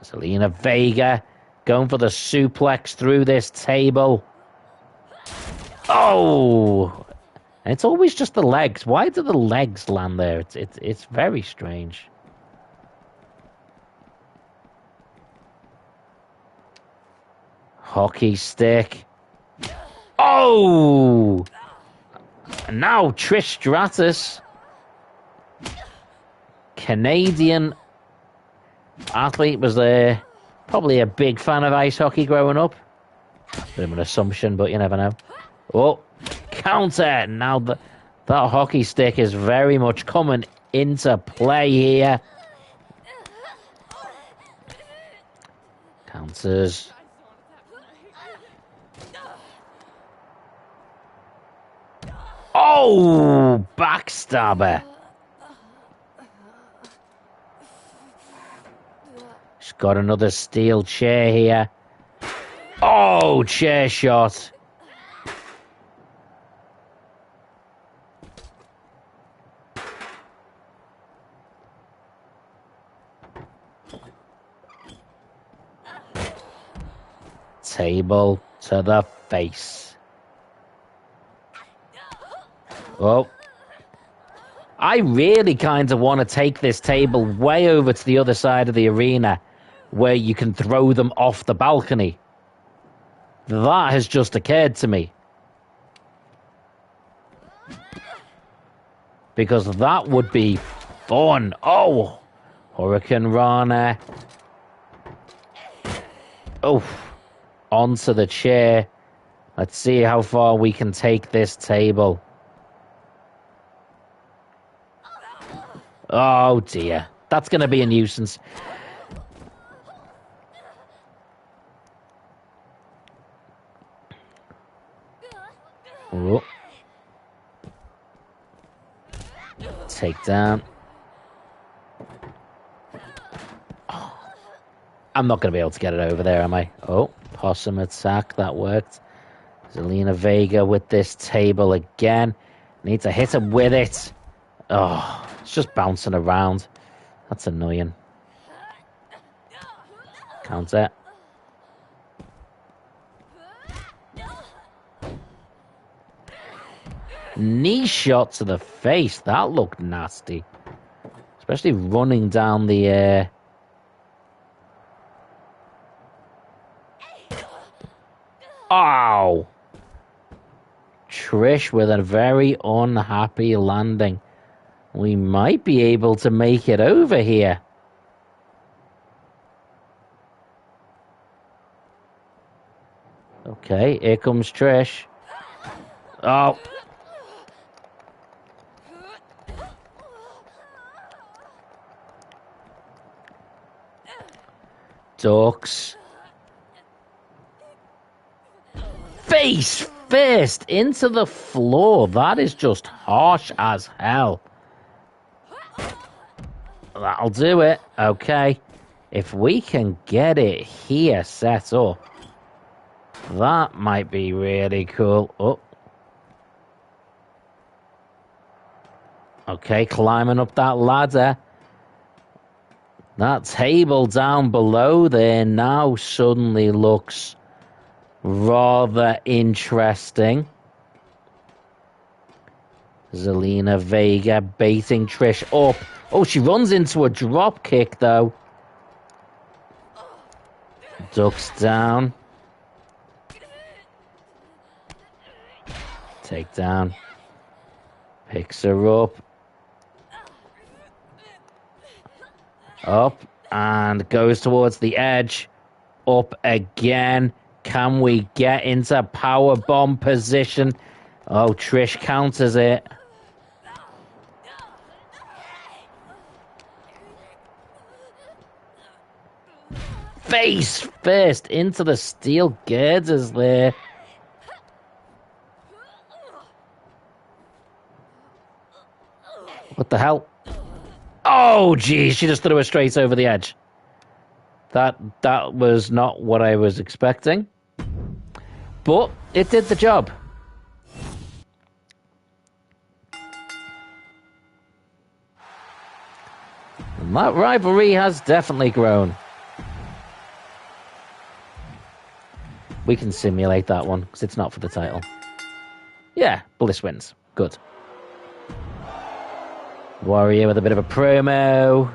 Zelina Vega going for the suplex through this table. Oh! And it's always just the legs. Why do the legs land there? It's very strange. Hockey stick. Oh! And now Trish Stratus. Canadian athlete, was probably a big fan of ice hockey growing up. Bit of an assumption, but you never know. Oh, counter. Now that hockey stick is very much coming into play here. Counters. Oh, backstabber. She's got another steel chair here. Oh, chair shot. Table to the face. Oh. I really kind of want to take this table way over to the other side of the arena where you can throw them off the balcony. That has just occurred to me. Because that would be fun. Oh, Hurricane Rana. Oh, onto the chair. Let's see how far we can take this table. Oh dear, that's going to be a nuisance. Oh. Take down. Oh. I'm not going to be able to get it over there, am I? Oh, possum attack, that worked. Zelina Vega with this table again. Need to hit him with it. Oh, it's just bouncing around. That's annoying. Counter. Knee shot to the face. That looked nasty. Especially running down the air. Ow! Trish with a very unhappy landing. We might be able to make it over here. Okay, here comes Trish. Oh. Ducks. Face first into the floor. That is just harsh as hell. That'll do it. Okay. If we can get it here set up, that might be really cool. Oh. Okay, climbing up that ladder. That table down below there now suddenly looks rather interesting. Zelina Vega baiting Trish up. Oh, she runs into a drop kick, though. Ducks down. Take down. Picks her up. Up. And goes towards the edge. Up again. Can we get into power bomb position? Oh, Trish counters it. face first into the steel girders there. What the hell? Oh, geez, she just threw her straight over the edge. That was not what I was expecting. But it did the job. And that rivalry has definitely grown. We can simulate that one, because it's not for the title. Yeah, Bliss wins. Good. Warrior with a bit of a promo.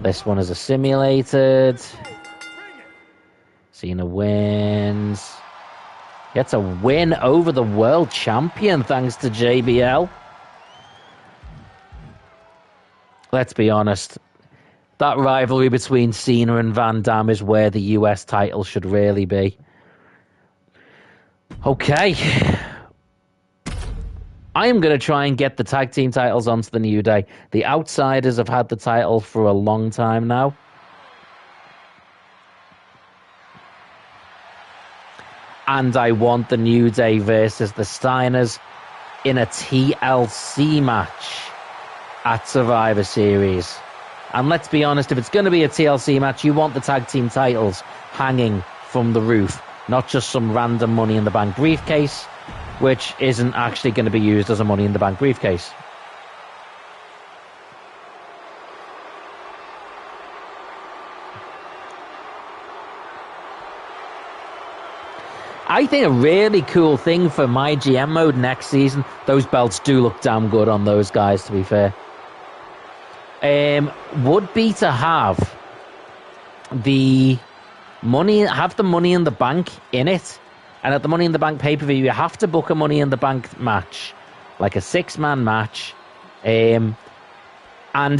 This one is a simulated. Cena wins. Gets a win over the world champion thanks to JBL. Let's be honest. That rivalry between Cena and Van Damme is where the US title should really be. Okay. I am going to try and get the tag team titles onto the New Day. The Outsiders have had the title for a long time now. And I want the New Day versus the Steiners in a TLC match at Survivor Series. And let's be honest, if it's going to be a TLC match, you want the tag team titles hanging from the roof, not just some random Money in the Bank briefcase, which isn't actually going to be used as a Money in the Bank briefcase. I think a really cool thing for MyGM mode next season, those belts do look damn good on those guys, to be fair, would be to have the Money in the Bank in it. And at the Money in the Bank pay-per-view, you have to book a Money in the Bank match, like a 6-man match. And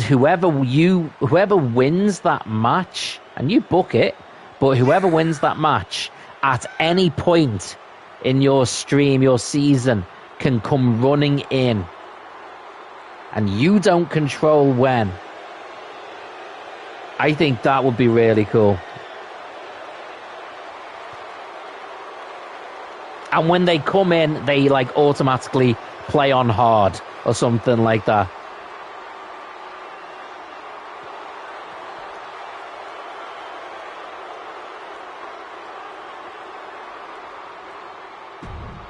whoever wins that match, and you book it, but whoever wins that match at any point in your stream, your season, can come running in. And you don't control when. I think that would be really cool. And when they come in, they like automatically play on hard or something like that.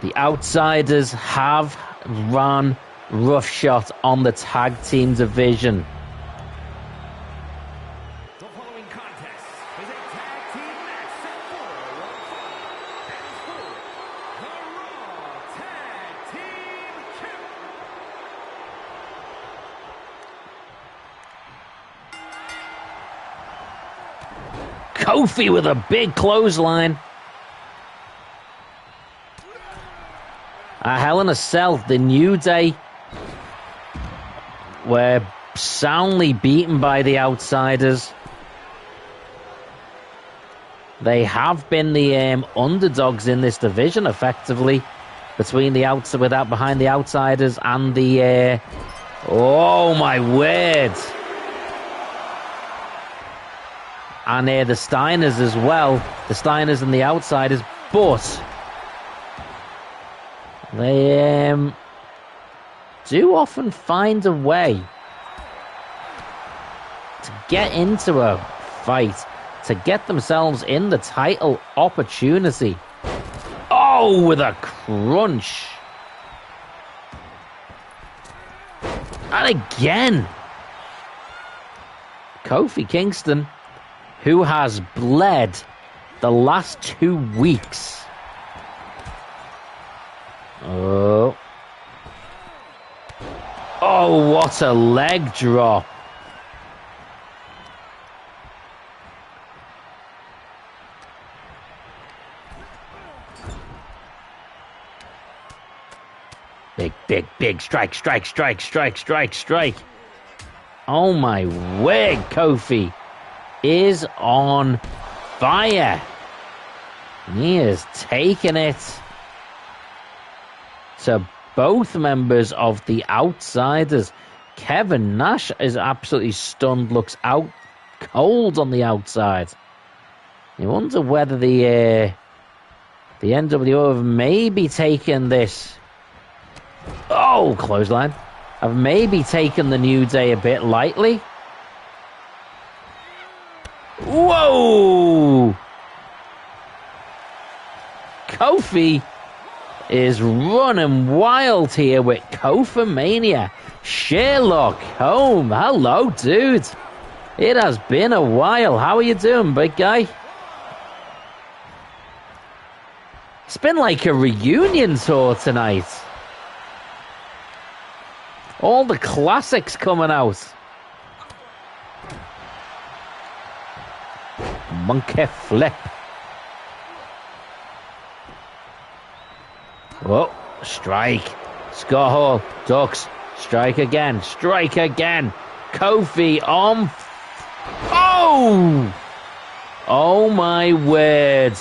The Outsiders have run roughshod on the tag team division. The following contest is a tag team match set for one fall and for the Raw Tag Team Championship. Kofi with a big clothesline. A Hell in a Cell, the New Day were soundly beaten by the Outsiders. They have been the underdogs in this division, effectively, behind the Outsiders and the. Oh my word! And the Steiners as well, the Steiners and the Outsiders, but they do often find a way to get into a fight, to get themselves in the title opportunity. Oh, with a crunch. And again, Kofi Kingston, who has bled the last 2 weeks. Oh. Oh, what a leg drop. Big strike. Oh my word, Kofi is on fire. He is taking it to both members of the Outsiders. Kevin Nash is absolutely stunned, looks out cold on the outside. You wonder whether the NWO have maybe taken this. Oh, clothesline. Have maybe taken the New Day a bit lightly. Whoa! Kofi is running wild here with Kofi Mania. Sherlock Holmes. Hello, dude. It has been a while. How are you doing, big guy? It's been like a reunion tour tonight. All the classics coming out. Monkey flip. Oh, strike. Scott Hall ducks. Strike again. Strike again. Kofi on. Oh! Oh my word.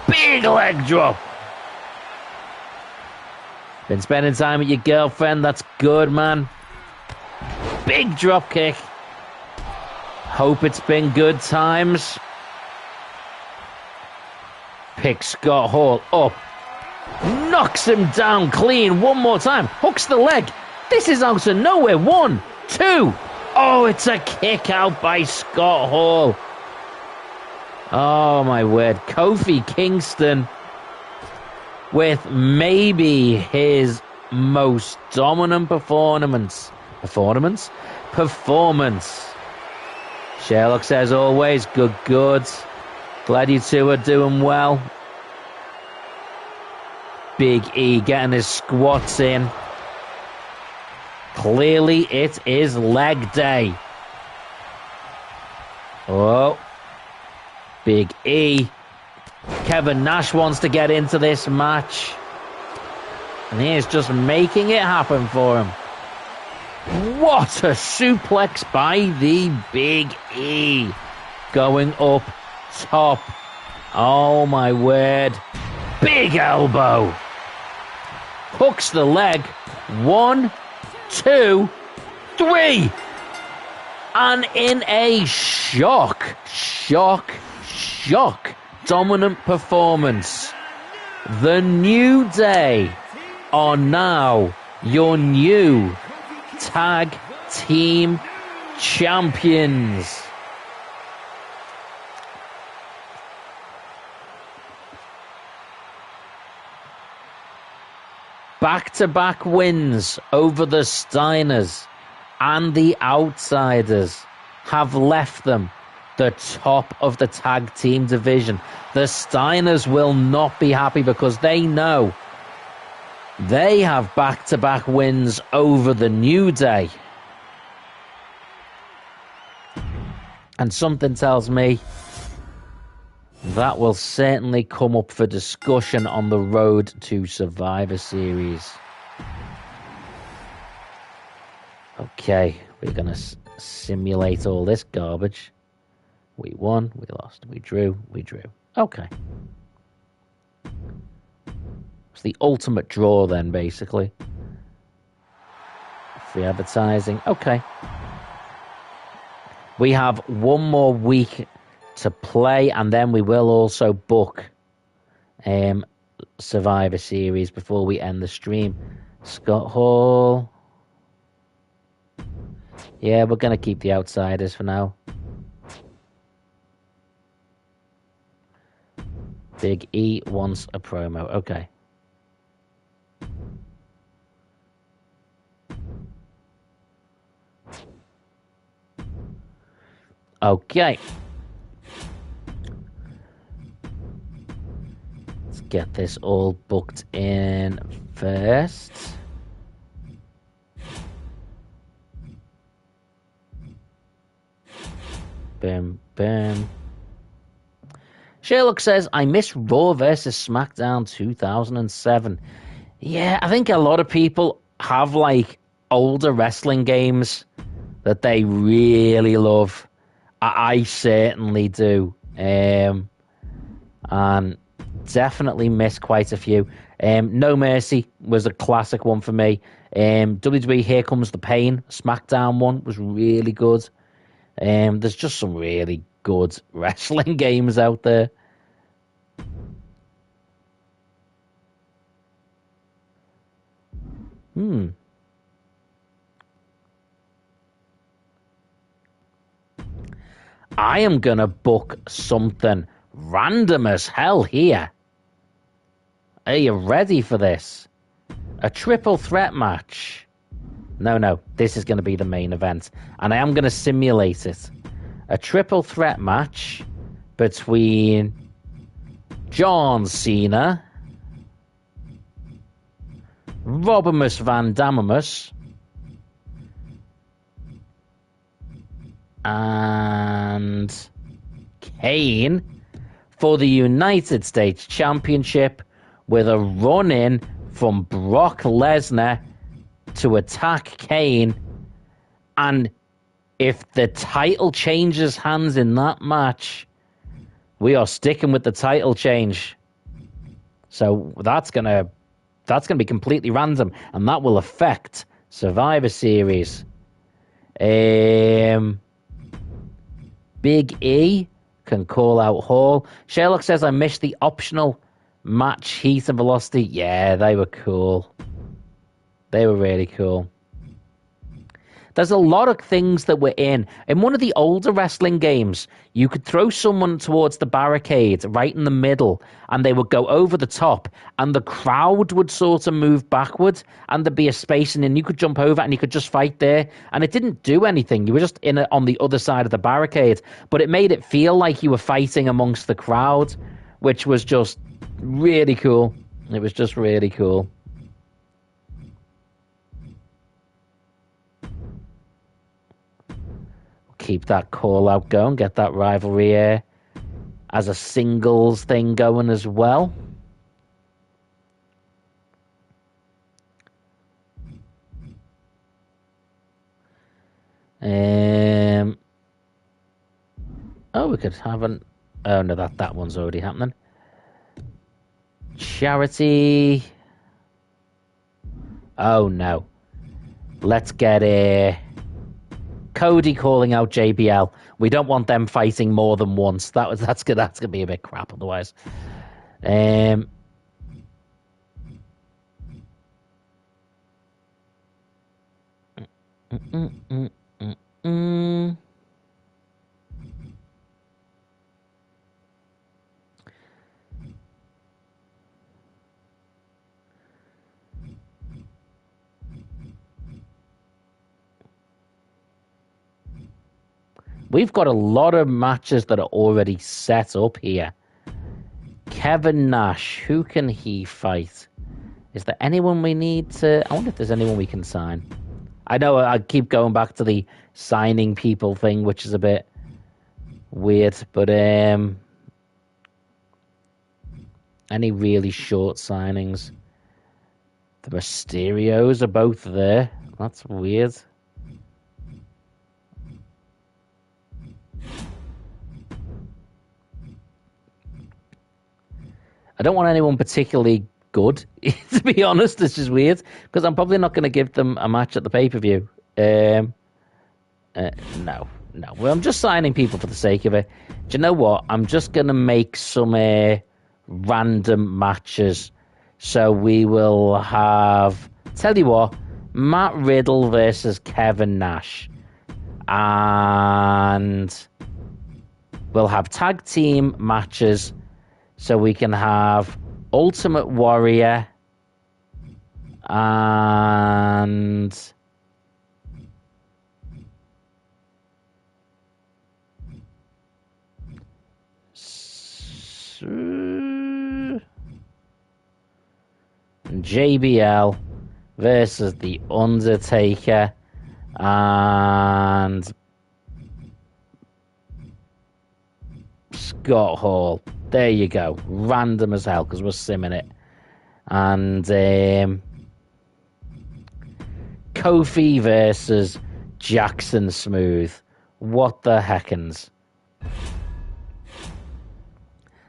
Big leg drop. Been spending time with your girlfriend. That's good, man. Big drop kick. Hope it's been good times. Picks Scott Hall up. Knocks him down clean one more time. Hooks the leg. This is out of nowhere. 1, 2. Oh, it's a kick out by Scott Hall. Oh, my word. Kofi Kingston with maybe his most dominant performance. Sherlock says always, good. Glad you two are doing well. Big E getting his squats in. Clearly it is leg day. Oh. Big E. Kevin Nash wants to get into this match. And he is just making it happen for him. What a suplex by the Big E. Going up top. Oh my word. Big elbow. Hooks the leg. 1, 2, 3. And in a shock dominant performance, the New Day are now your new tag team champions. Back-to-back wins over the Steiners and the Outsiders have left them the top of the tag team division. The Steiners will not be happy because they know they have back-to-back wins over the New Day. And something tells me that will certainly come up for discussion on the road to Survivor Series. Okay, we're going to simulate all this garbage. We won, we lost, we drew. Okay. It's the ultimate draw then, basically. Free advertising. Okay. We have one more week to play, and then we will also book Survivor Series before we end the stream. Scott Hall. Yeah, we're going to keep the Outsiders for now. Big E wants a promo. Okay. Okay. Let's get this all booked in first. Boom, boom. Sherlock says, I miss Raw versus Smackdown 2007. Yeah, I think a lot of people have, like, older wrestling games that they really love. I certainly do. And definitely miss quite a few. No Mercy was a classic one for me. WWE Here Comes the Pain, Smackdown one, was really good. There's just some really good wrestling games out there. I am going to book something random as hell here. Are you ready for this? A triple threat match. No, this is going to be the main event. And I am going to simulate it. A triple threat match between John Cena, Robimus Van Damimus, and Kane for the United States Championship, with a run-in from Brock Lesnar to attack Kane. And if the title changes hands in that match, we are sticking with the title change. So that's gonna be completely random, and that will affect Survivor Series. Big E can call out Hall. Sherlock says, I missed the optional match, Heat and Velocity. Yeah, they were cool. They were really cool. There's a lot of things that were in one of the older wrestling games. You could throw someone towards the barricade right in the middle, and they would go over the top, and the crowd would sort of move backwards, and there'd be a space, and then you could jump over, and you could just fight there. And it didn't do anything. You were just on the other side of the barricade, but it made it feel like you were fighting amongst the crowd, which was just really cool. It was just really cool. Keep that call out going, get that rivalry as a singles thing going as well. We could have an... Oh, no, that one's already happening. Charity. Oh, no. Let's get Cody calling out JBL. We don't want them fighting more than once. That's gonna be a bit crap otherwise. We've got a lot of matches that are already set up here. Kevin Nash, who can he fight? Is there anyone we need to... I wonder if there's anyone we can sign. I know I keep going back to the signing people thing, which is a bit weird, but any really short signings? The Mysterios are both there. That's weird. I don't want anyone particularly good, to be honest. This is weird, because I'm probably not going to give them a match at the pay-per-view. No. Well, I'm just signing people for the sake of it. Do you know what? I'm just going to make some random matches. So we will have... Tell you what, Matt Riddle versus Kevin Nash. And we'll have tag team matches. So we can have Ultimate Warrior and JBL versus The Undertaker and Scott Hall. There you go. Random as hell, because we're simming it. And Kofi versus Jackson Smooth. What the heckins?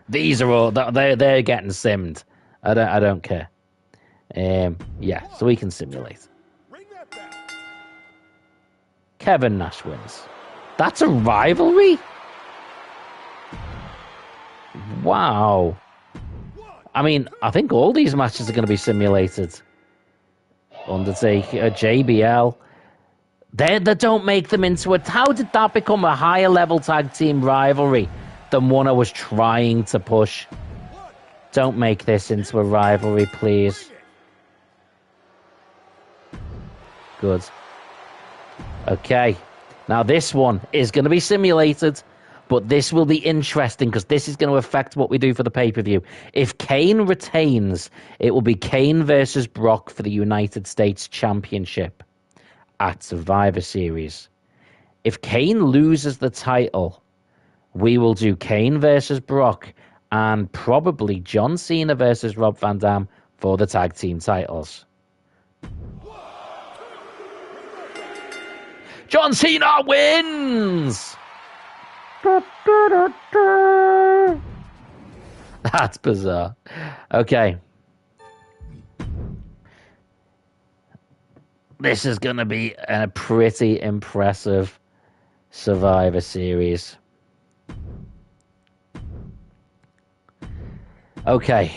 These are all... They're getting simmed. I don't care. Yeah, so we can simulate. Kevin Nash wins. That's a rivalry? Wow. I mean, I think all these matches are going to be simulated. Undertaker, JBL. They don't make them into a... How did that become a higher level tag team rivalry than one I was trying to push? Don't make this into a rivalry, please. Good. Okay. Now this one is going to be simulated, but this will be interesting because this is going to affect what we do for the pay-per-view. If Kane retains, it will be Kane versus Brock for the United States Championship at Survivor Series. If Kane loses the title, we will do Kane versus Brock and probably John Cena versus Rob Van Dam for the tag team titles. John Cena wins! That's bizarre. Okay. This is going to be a pretty impressive Survivor Series. Okay.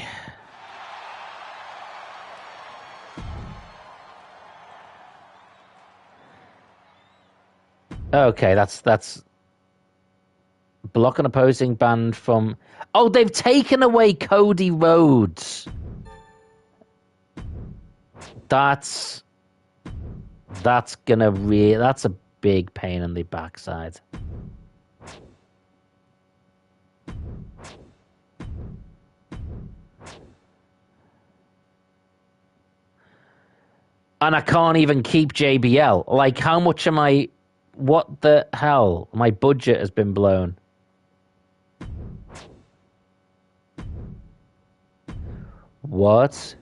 Okay, that's block an opposing band from... Oh, they've taken away Cody Rhodes. That's gonna that's a big pain in the backside. And I can't even keep JBL. Like, how much am I... What the hell? My budget has been blown. What?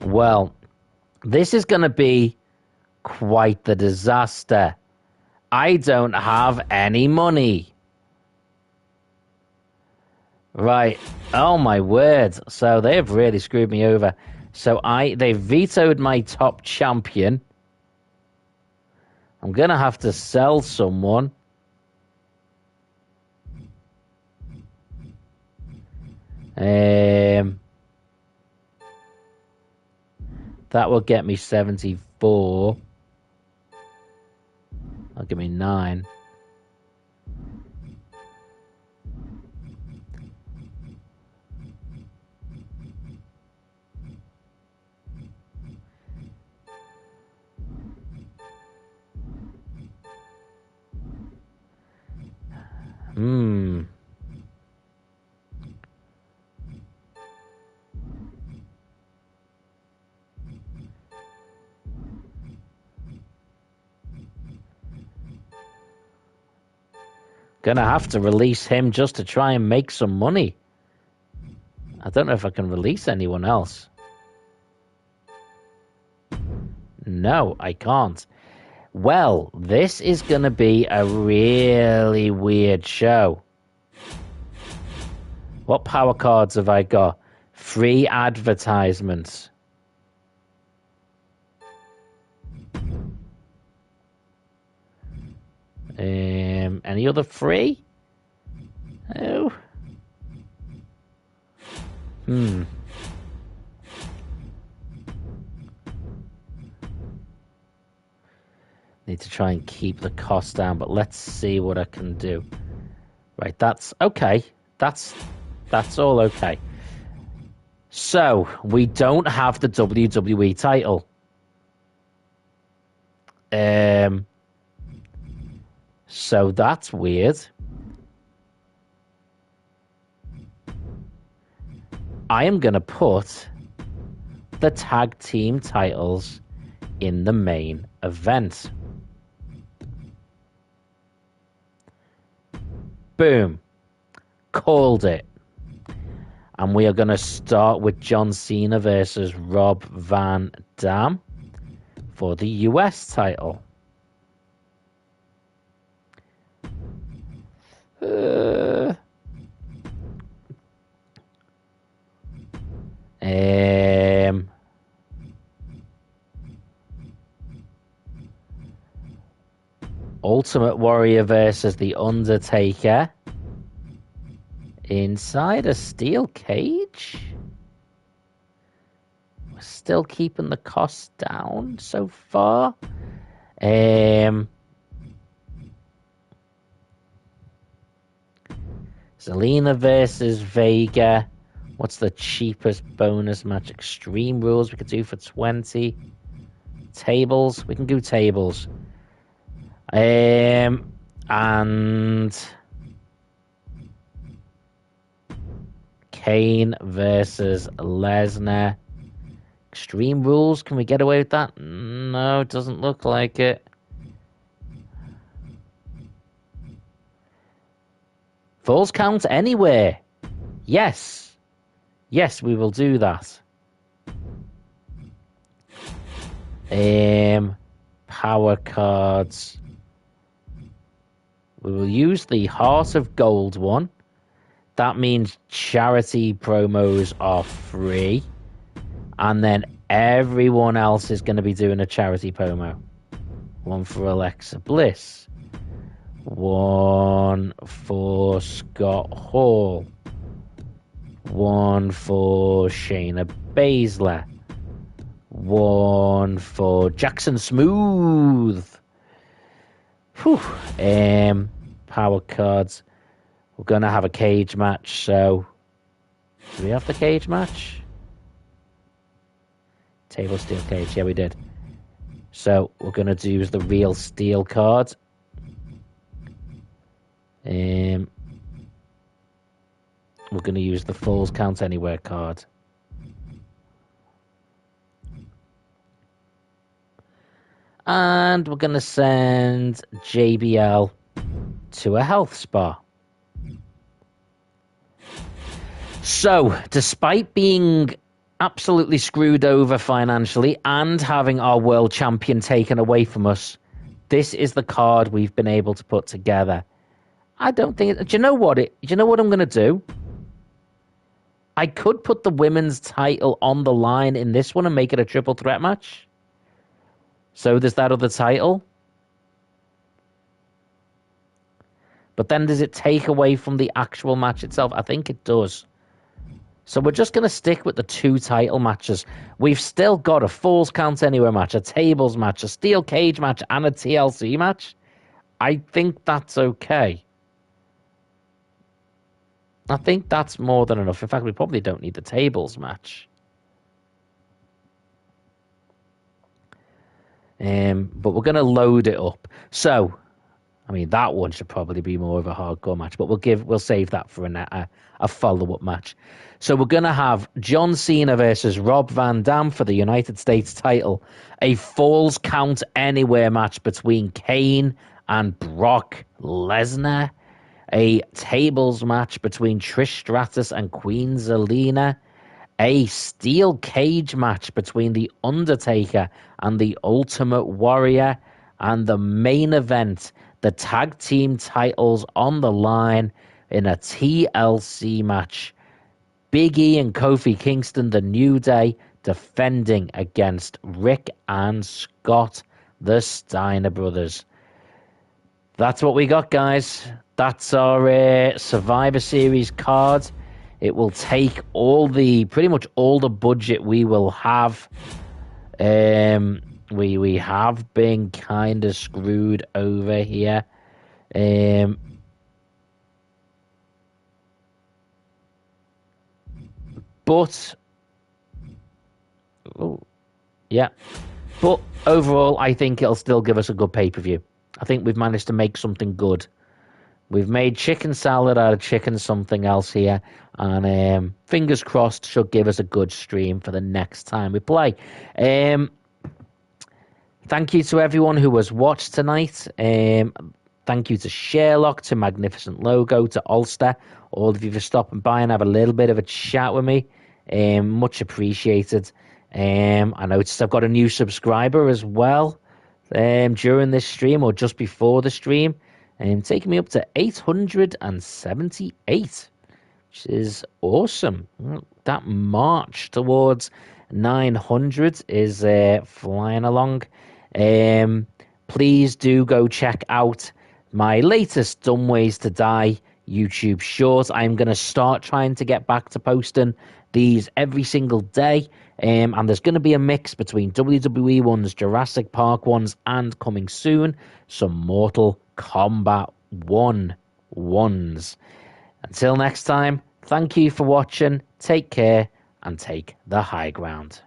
Well, this is going to be quite the disaster. I don't have any money. Right. Oh, my word. So they've really screwed me over. So they vetoed my top champion. I'm going to have to sell someone. That will get me 74. That'll give me 9. Gonna have to release him just to try and make some money. I don't know if I can release anyone else. No, I can't. Well, this is gonna be a really weird show. What power cards have I got? Free advertisements. Any other free? Oh. Need to try and keep the cost down, but let's see what I can do. Right, that's okay. That's all okay. So, we don't have the WWE title. So that's weird. I am going to put the tag team titles in the main event. Boom. Called it. And we are going to start with John Cena versus Rob Van Dam for the US title. Ultimate Warrior versus The Undertaker inside a steel cage. We're still keeping the costs down so far. Zelina versus Vega. What's the cheapest bonus match? Extreme Rules we could do for 20. Tables. We can do tables. And Kane versus Lesnar. Extreme Rules. Can we get away with that? No, it doesn't look like it. Falls Count Anywhere. Yes. Yes, we will do that. Power cards. We will use the Heart of Gold one. That means charity promos are free. And then everyone else is going to be doing a charity promo. One for Alexa Bliss. One for Scott Hall. One for Shayna Baszler. One for Jackson Smooth. Whew. Power cards. We're going to have a cage match, so... Do we have the cage match? Table steel cage, yeah we did. So, we're going to use the real steel card. We're going to use the Falls Count Anywhere card. And we're going to send JBL to a health spa. So, despite being absolutely screwed over financially and having our world champion taken away from us, this is the card we've been able to put together. I don't think... Do you know what? Do you know what I'm going to do? I could put the women's title on the line in this one and make it a triple threat match. So there's that other title. But then does it take away from the actual match itself? I think it does. So we're just going to stick with the two title matches. We've still got a Falls Count Anywhere match, a tables match, a steel cage match, and a TLC match. I think that's okay. I think that's more than enough. In fact, we probably don't need the tables match. But we're going to load it up. So, I mean, that one should probably be more of a hardcore match, but we'll save that for a follow-up match. So we're going to have John Cena versus Rob Van Dam for the United States title. A Falls Count Anywhere match between Kane and Brock Lesnar. A tables match between Trish Stratus and Queen Zelina. A steel cage match between The Undertaker and The Ultimate Warrior. And the main event, the tag team titles on the line in a TLC match. Big E and Kofi Kingston, the New Day, defending against Rick and Scott, the Steiner brothers. That's what we got, guys. That's our Survivor Series card. It will take pretty much all the budget we will have. We have been kind of screwed over here. But overall, I think it'll still give us a good pay-per-view. I think we've managed to make something good. We've made chicken salad out of chicken something else here. And fingers crossed should give us a good stream for the next time we play. Thank you to everyone who has watched tonight. Thank you to Sherlock, to Magnificent Logo, to Ulster, all of you for stopping by and have a little bit of a chat with me. Much appreciated. I noticed I've got a new subscriber as well during this stream or just before the stream, taking me up to 878, which is awesome. That march towards 900 is flying along. Please do go check out my latest Dumb Ways to Die YouTube short. I'm going to start trying to get back to posting these every single day. And there's going to be a mix between WWE ones, Jurassic Park ones, and coming soon, some Mortal Kombat 1 ones. Until next time, thank you for watching, take care, and take the high ground.